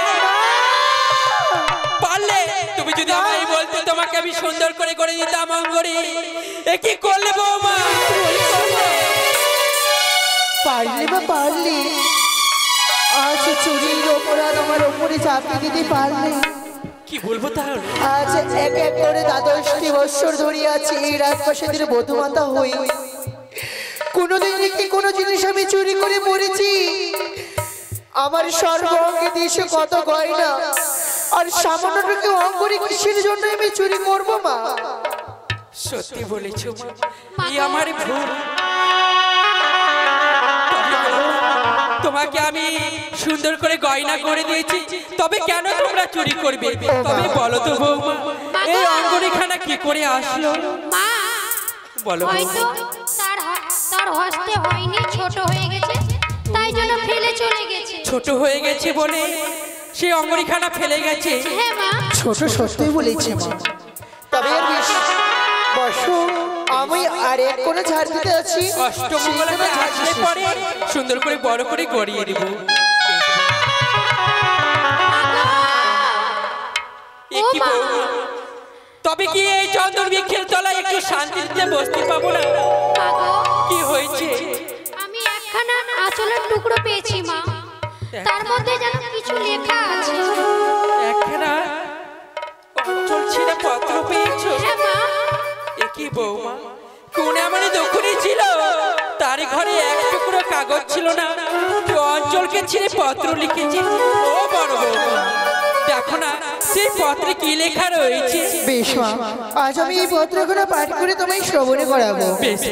পারলে তুমি যদি আমায় বলতে তোমাকে আমি সুন্দর করে করে দিতাম অঙ্গুরি এ কি করলে বৌমা পারলে বা পারলে আজ চুরির অপরাধ আমার ওপরে চাপিয়ে দিতে পারলে কি বলবো তাহলে আজ এক এক করে 10টি বছর ধরে আছে এই রাজপ্রাসাদের বধূমাতা হই কোনোদিন কি কোনো জিনিস আমি চুরি করে পড়েছি? আমার সর্বাঙ্গে দিয়েছে কত গয়না, আর সামান্যটুকু অঙ্গরে কিসের জন্য আমি চুরি করবো মা? সত্যি বলেছো মা, এই আমার ভুল। তোমাকে আমি সুন্দর করে গয়না করে দিয়েছি, তবে কেন তোমরা চুরি করবে? তবে বলো তো বৌমা, এই অঙ্গরেখানা কি করে আসলো? মা বলো হয়তো তার হস্তে হয়নি, ছোট হয়ে গেছে, তাই জন্য ফেলে চলে গেছে। ছোট হয়ে গেছে বলে সেই অঙ্গরেখানা ফেলে গেছে? হ্যাঁ মা। ছোট সত্যি বলেছে মা। তবে আর বেশ বসো, আমি আর এক কোনো ঝাড় দিতে আছি। অষ্টমঙ্গলাতে আসলে পরে সুন্দর করে বড় করে গড়িয়ে দিব। কি বৌমা, তবে কি এই চন্দন বৃক্ষের তলায় একটু শান্তিতে বসতে পাবো না? কি হয়েছে? আমি একখানা আঁচলের টুকরো পেয়েছি মা, তার মধ্যে যেন কিছু লেখা আছে। একখানা অঞ্চল ছেড়ে পত্র পেয়েছো? হ্যাঁ মা। কি বৌমা, কোনে আমার দক্ষিণে ছিল, তার ঘরে এক টুকরো কাগজ ছিল না, অঞ্চলকে ছেড়ে পত্র লিখেছে। ও বড় বৌমা, দেখো না সেই পত্রে কি লেখা রয়েছে। বেশ মা, আজ আমি এই পত্রগুলো পাঠ করে তোমায় শ্রবণে করাবো। বেশ।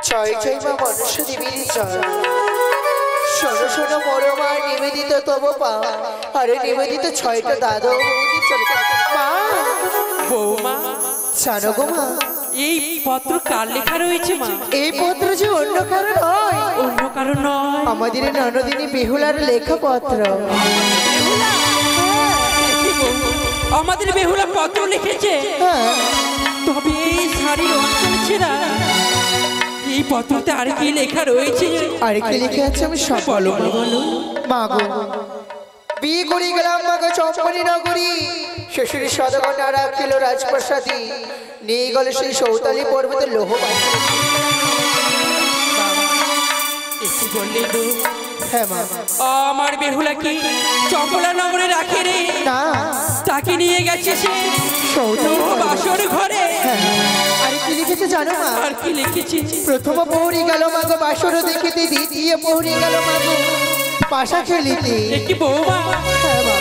জয় জয় মা মনুষ্য দেবীর জয়। শোনো শোনো মোর মা, নিবেদিত তব পা, আরে নিবেদিত ছয়টা দাদা মা। বৌমা জানো গো মা, এই পত্র কার লেখা রয়েছে মা? এই পত্র যে অন্য কারো নয়, অন্য কারণ নয়, আমাদের ননদিনী বেহুলার লেখা পত্র। আমাদের বেহুলা পত্র লিখেছে? হ্যাঁ। তবে এই শাড়ির অঞ্চল ছেড়া এই পত্রতে আর কি লেখা রয়েছে? আর কি লিখে আছে আমি সব বলো মা গো। বিয়ে করে গেলাম মা গো চম্পনী নগরী, শ্বশুরের সদগণ আর রাখিল রাজপ্রাসাদী, নিয়ে গেল সেই সৌতালি পর্বতের লোহ। হ্যাঁ মা। আমার বেহুলা কি চম্পলা নগরে রাখে রে? না, তাকে নিয়ে গেছে সে বাসর ঘরে। আর কি লিখেছে জানো মা? আর কি লিখেছে? প্রথম পৌরি গেল মা গো বাসর দেখিতে, দ্বিতীয় পৌরি গেল মা গো পাশা খেলিতে। কি বৌমা, হ্যাঁ মা।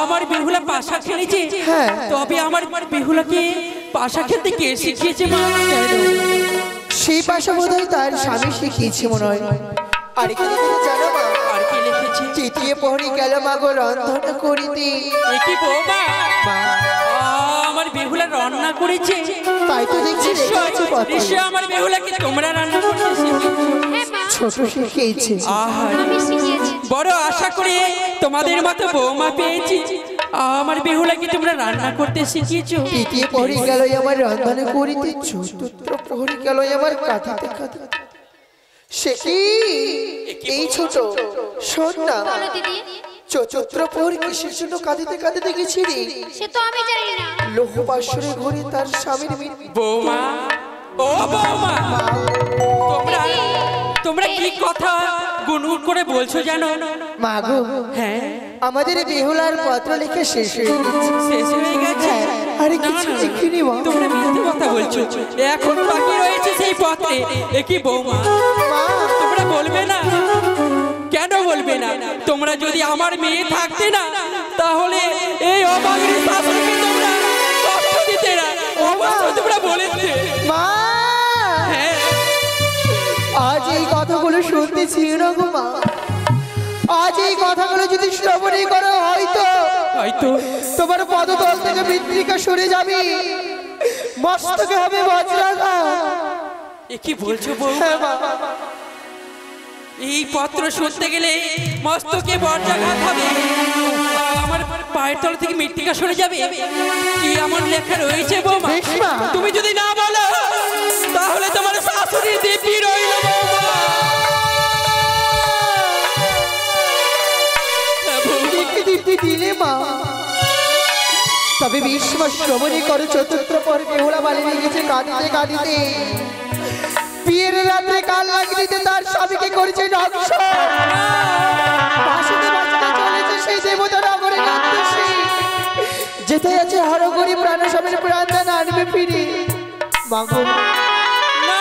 আমার বেহুলা পাশা খেলেছে? হ্যাঁ। তবে আমার বেহুলাকে পাশা খেলতে কে শিখিয়েছে মা? সেই পাশা বোধহয় তার স্বামী শিখিয়েছে মনে হয়। আর কি লিখেছে জানো মা? আর কি লিখেছে? তৃতীয় পৌরি গেল মা গো রন্ধন করিতে। কি বৌমা, আমার বেহুলা রান্না করেছে? তাই তো দেখছি নিশ্চয় আমার বেহুলাকে তোমরা রান্না করতে শিখিয়েছো? হ্যাঁ মা, ছোট শিখিয়েছে। আমি শিখিয়েছি। বড় আশা করে তোমাদের মতো বৌমা পেয়েছি। আমার বেহুলাকে তোমরা রান্না করতে শিখিয়েছো? তৃতীয় পৌরি গেল আমার রন্ধন করিতে, চতুর্থ পৌরি গেল আমার কাঁদিতে কাঁদিতে। সে কি এই ছোট শোন না, বলো দিদি। চতুর্থ পৌরি কিসের জন্য কাঁদিতে কাঁদিতে গেছিলি? সে তো আমি জানি না। লোহ বাসরে ঘরে তার স্বামীর মৃত্যু। বৌমা, ও বৌমা, তোমরা কি কথা গুনগুন করে বলছো জানো? মা গো, হ্যাঁ, আমাদের বেহুলার পত্র লিখে শেষ হয়ে গেছে। শেষ হয়ে গেছে? আরে কিছু লিখিনি মা। তোমরা মিথ্যে কথা বলছো, এখন বাকি রয়েছে সেই পত্রে। কি বৌমা, তোমরা বলবে না? কেন বলবে না? তোমরা যদি আমার মেয়ে থাকতে না, তাহলে এই অভাগীর শাশুড়িকে তোমরা কষ্ট দিতে না, অবশ্য তোমরা বলেছে। মা, আজ এই কথাগুলো শুনতেছি না গো মা। আজ এই কথাগুলো যদি শ্রবণে করো, হয়তো তোমার পদতল থেকে মৃত্তিকা সরে যাবে, মস্তকে হবে বজ্রাঘাত। কি বলছো বৌমা? এই পত্র শুনতে গেলে মস্তকে বজ্রাঘাত হবে, আমার পায়ের তল থেকে মৃত্তিকা সরে যাবে? কি আমার লেখা রয়েছে বৌমা? তুমি যদি না বলো, তাহলে তোমার শাশুড়ির দিব্যি রইল বৌমা। দিলে মা, তবে বিশ্বাস শ্রবণে করো। চতুর্থ পরে বেহুলা বালি গেছে কাঁদিতে কাঁদিতে, বিয়ের রাত্রে কাল লাগিতে তার স্বামীকে করেছে ধ্বংস। বাসুতে বাসুতে চলেছে সেই দেবতা নগরে কাঁদতেছে, যেতে আছে হরগরি প্রাণ স্বামীর প্রাণ দান আনবে ফিরে। মাগো না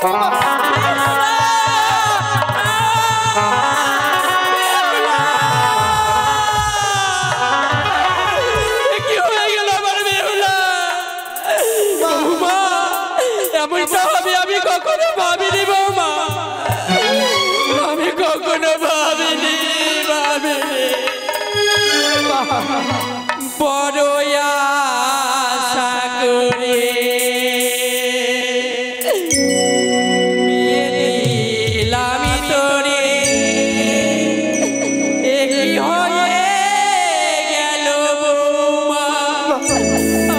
কি হয়ে গেল আমার বেহুলা? বৌমা, এমনটা হবে আমি কখনো ভাবিনি বৌমা, আমি কখনো ভাবিনি। বড় আশা করে বিয়ে দিলাম তোরে, একই হয়ে গেল বৌমা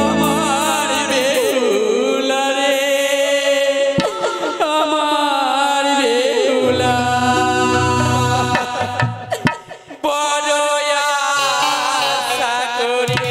আমার বেহুলা রে, আমার বেহুলা। বড় আশা করে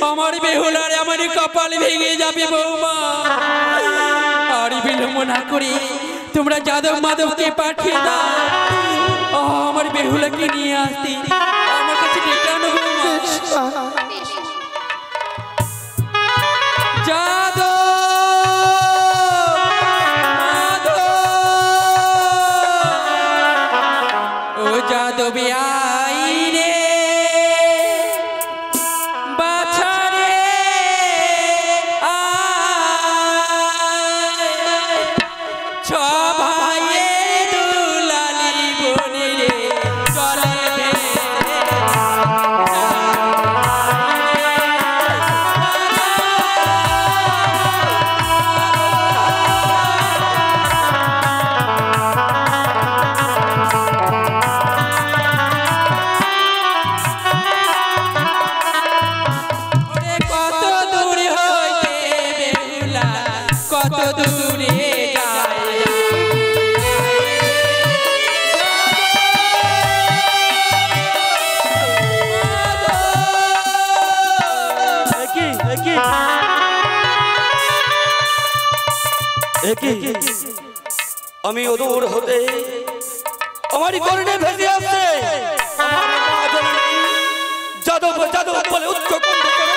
আমার বেহুলার আমার কপাল ভেঙে যাবে বৌমা। আর বিলম্ব না করে তোমরা যাদব মাধবকে পাঠিয়ে দাও আমার বেহুলাকে নিয়ে আসতে, আমার কাছে ডেকে আনো বৌমা। যাদব মাধব, ও যাদব আই রে আমি ওদূর হতে আমার কর্ণে ভেসে আসছে যাদব যাদব বলে উচ্চ কণ্ঠ করে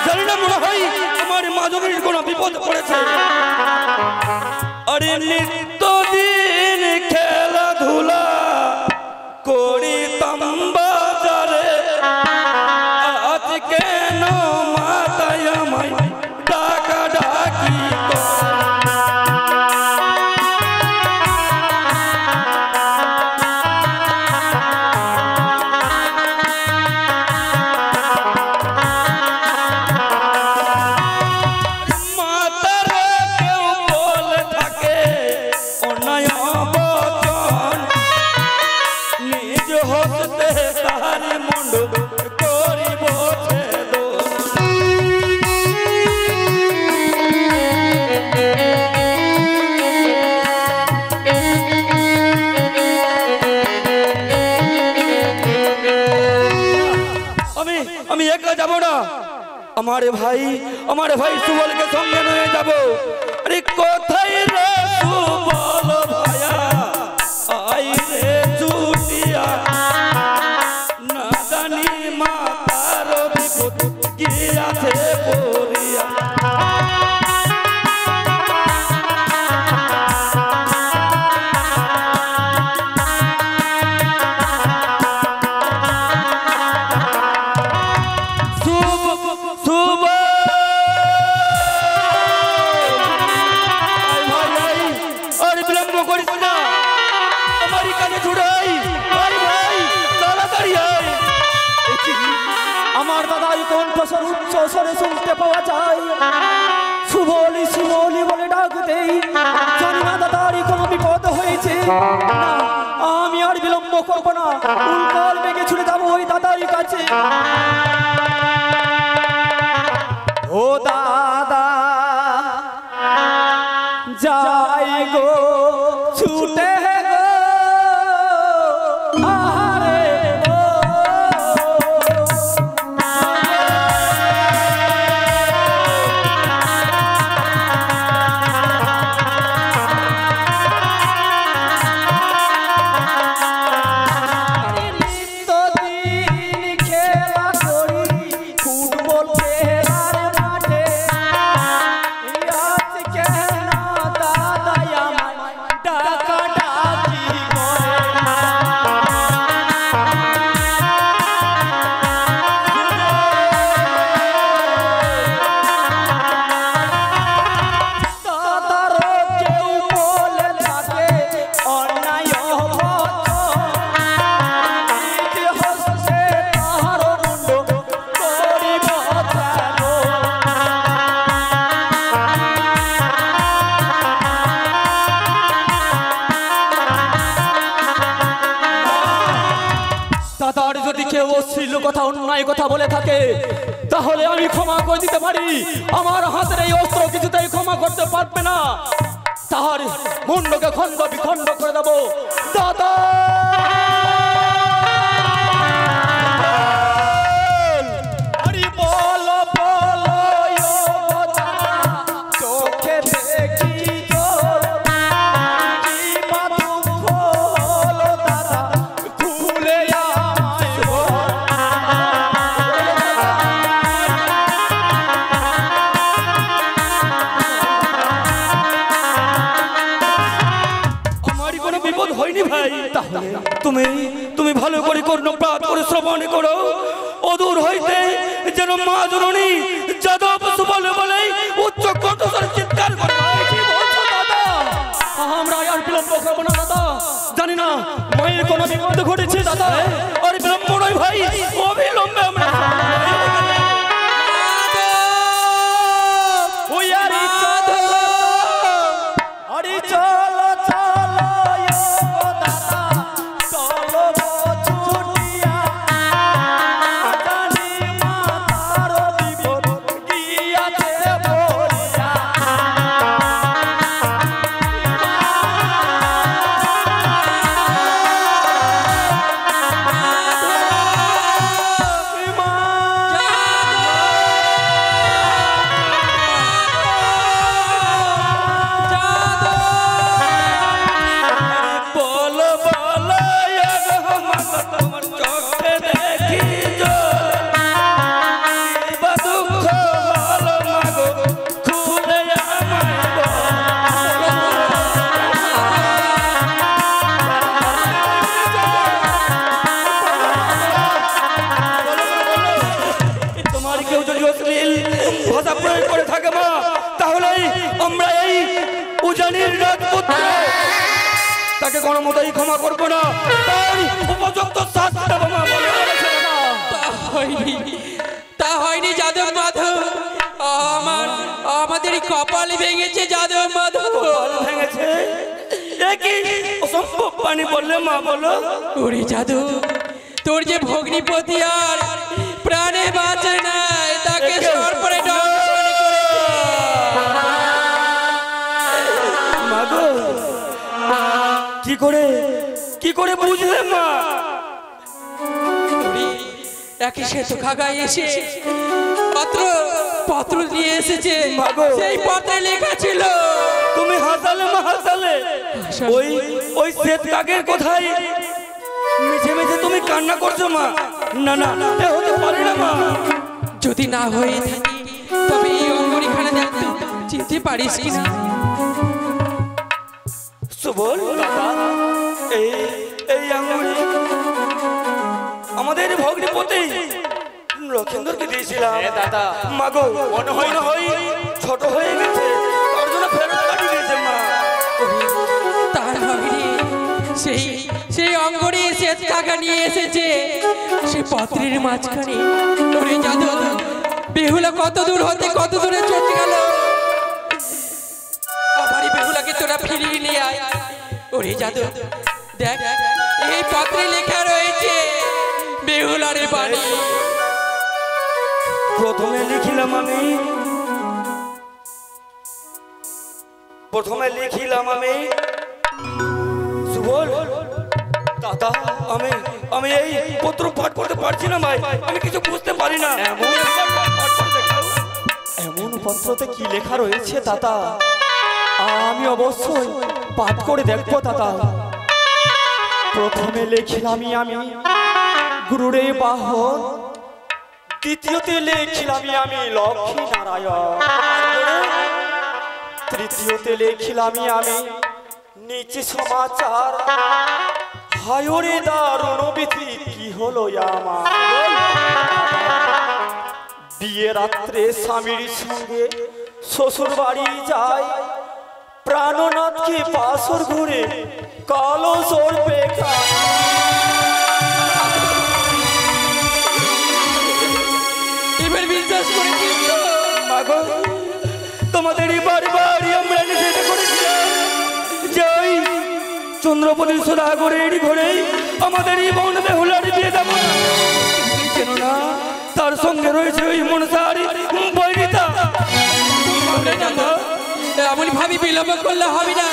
জানি না মনে হয় আমার মাধবীর কোনো বিপদ পড়েছে। আরে নিত্যদিন খেলাধুলা করিতাম বাজারে, আজ কেন মাতায় আমায় ডাকা ডাকি যাব না, আমার ভাই সুবলকে সঙ্গে নিয়ে যাব। আরে কোথায় রে সুবল ভাইয়া, আই রে ছুটিয়া, না জানি মাতার বিপদ কি আছে পড়িয়া। আমার দাদাই কণ্ঠস্বর উচ্চ স্বরে শুনতে পাওয়া যায়, সুবলি সুবলি বলে ডাক দেই। জানি না দাদারই কোনো বিপদ হয়েছে, না আমি আর বিলম্ব করব না, উল্কাল বেগে ছুটে যাবো ওই দাদার কাছে। ও দাদা যাই গো ছুটে গো, আহারে কথা অন্যায় কথা বলে থাকে তাহলে আমি ক্ষমা করে দিতে পারি। আমার হাতের এই অস্ত্র কিছুতেই ক্ষমা করতে পারবে না, তাহার মুন্ডকে খণ্ড বিখণ্ড করে দেব। দাদা তুমি ভালো করে কর্ণপাত করে শ্রবণ করো, অদূর হইতে যেন মা জননী যাদব সুবল বলে উচ্চ কণ্ঠস্বরে চিৎকার করে। আমরা আর বিলম্ব করবো না দাদা, জানি না মায়ের কোনো বিপদ ঘটেছে দাদা, আর বিলম্ব নয় ভাই, অবিলম্বে আমরা তাকে কোনো মতোই ক্ষমা করবো না, তার উপযুক্ত শাস্তি দেব না বলে তা হয়নি যাদব মাধব, আমাদের কপাল ভেঙেছে যাদব মাধব, ভেঙেছে কি অসম্ভব পানি বললে মা বলো। ওরে যাদব, তোর যে ভগ্নিপতি আর প্রাণে বাঁচে নাই, তাকে সর্পরে দংশন করেছে। মাগো কি করে বুঝলে মা? একই সেতু খাগায় এসে পত্র নিয়ে এসেছে। সেই পত্রে লেখা ছিল তুমি হাসালে মা হাসালে, ওই শ্বেত কাকের কোথায় মিছে মিছে তুমি কান্না করছো মা? না না, এ হতে পারে না মা। যদি না হয়ে থাকি তবে এই অঙ্গরিখানে দেখতে চিনতে পারিস কিনা? সুবল এই আঙ্গুরি আমাদের ভগ্নিপতি লক্ষেন্দরকে দিয়েছিলাম দাদা। মাগো মনে হয় না হয় ছোট হয়ে গেছে, তার জন্য ফেরত পাঠিয়ে দিয়েছে মা। তার ভাগ্নি সেই অঙ্গরে শ্বেত কাকা নিয়ে এসেছে। সেই পত্রের মাঝখানে ওরে জাদু বেহুলা কত দূর হতে কত দূরে চলে গেল। আমারই বেহুলাকে তোরা ফিরিয়ে নিয়ে আয়। ওরে জাদু দেখ, এই পত্রে লেখা রয়েছে বেহুলার বাড়ি। প্রথমে লিখিলাম আমি সুবল দাদা, আমি এই পত্র পাঠ করতে পারছি না ভাই, আমি কিছু বুঝতে পারি না। এমন পত্রতে কি লেখা রয়েছে দাদা? আমি অবশ্যই পাঠ করে দেখবো দাদা। প্রথমে লিখিলাম আমি গুরুরে বাহন, দ্বিতীয়তে লিখিলাম আমি লক্ষ্মী নারায়ণ, তৃতীয়তে লিখিলাম আমি নিচে সমাচার। হায়রে দারুণ বিধি কি হলো আমার, বিয়ে রাত্রে স্বামীর সঙ্গে শ্বশুর বাড়ি যায়, প্রাণনাথকে পাশর ঘুরে কালো সর বেকা। এবার বিশ্বাস করে মাগো তোমাদেরই বাড়ি আমরা নিষেধ করেছিলাম যে ওই চন্দ্রপতি সদাগরের ঘরে আমাদেরই বোন বেহুলার বিয়ে দেব না, কেন না তার সঙ্গে রয়েছে ওই মনসারি বৈরিতা। এমন ভাবি বিলম্ব করলে হবে না।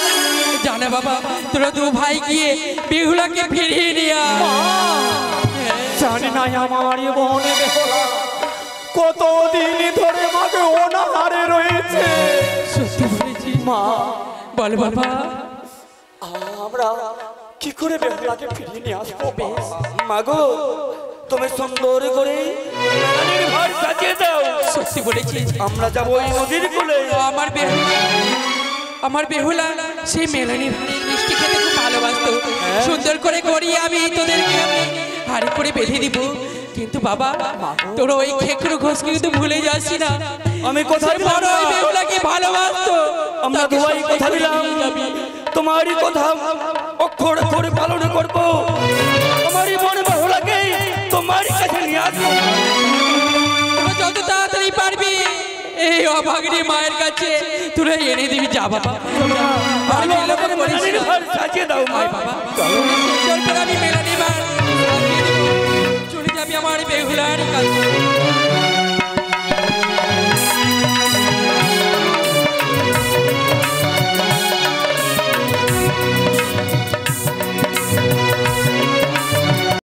জানে বাবা, তোরা দু ভাই গিয়ে বেহুলাকে ফিরিয়ে নিয়ে জানি না আমার বোন বেহুলা কতদিন ধরে মাকে অনাহারে রয়েছে। সত্যি বলেছি মা, বল বাবা, আমরা কি করে বেহুলাকে ফিরিয়ে নিয়ে আসবো? মাগো তুমি সুন্দর করে মেলানির ঘর সাজিয়ে দাও। সত্যি বলেছি, আমরা যাবো ওই নদীর কূলে। আমার বেহুলা সেই মেলানির মিষ্টি খেতে খুব ভালোবাসতো। সুন্দর করে গড়িয়ে আমি তোদেরকে হাড়ি করে বেঁধে দিব। কিন্তু বাবা, তোর ওই খেকরো ঘোষ কিন্তু ভুলে যাচ্ছি না। আমি কোথায় বড় ওই বেহুলাকে ভালোবাসতো। আমরা দুই কথা দিলাম, তোমারই কথা অক্ষর অক্ষরে পালন করবো। তোমারই মনে বেহুলাকে তোমারই কাছে নিয়ে আসবো। যত তাড়াতাড়ি পারবি এই অভাগিনী মায়ের কাছে তোরা এনে দিবি। যা বাবা, সাজিয়ে দাও মা। বাবা, সুন্দর করে আমি মেলানি চলে যাবি আমার বেহুলার কাছে।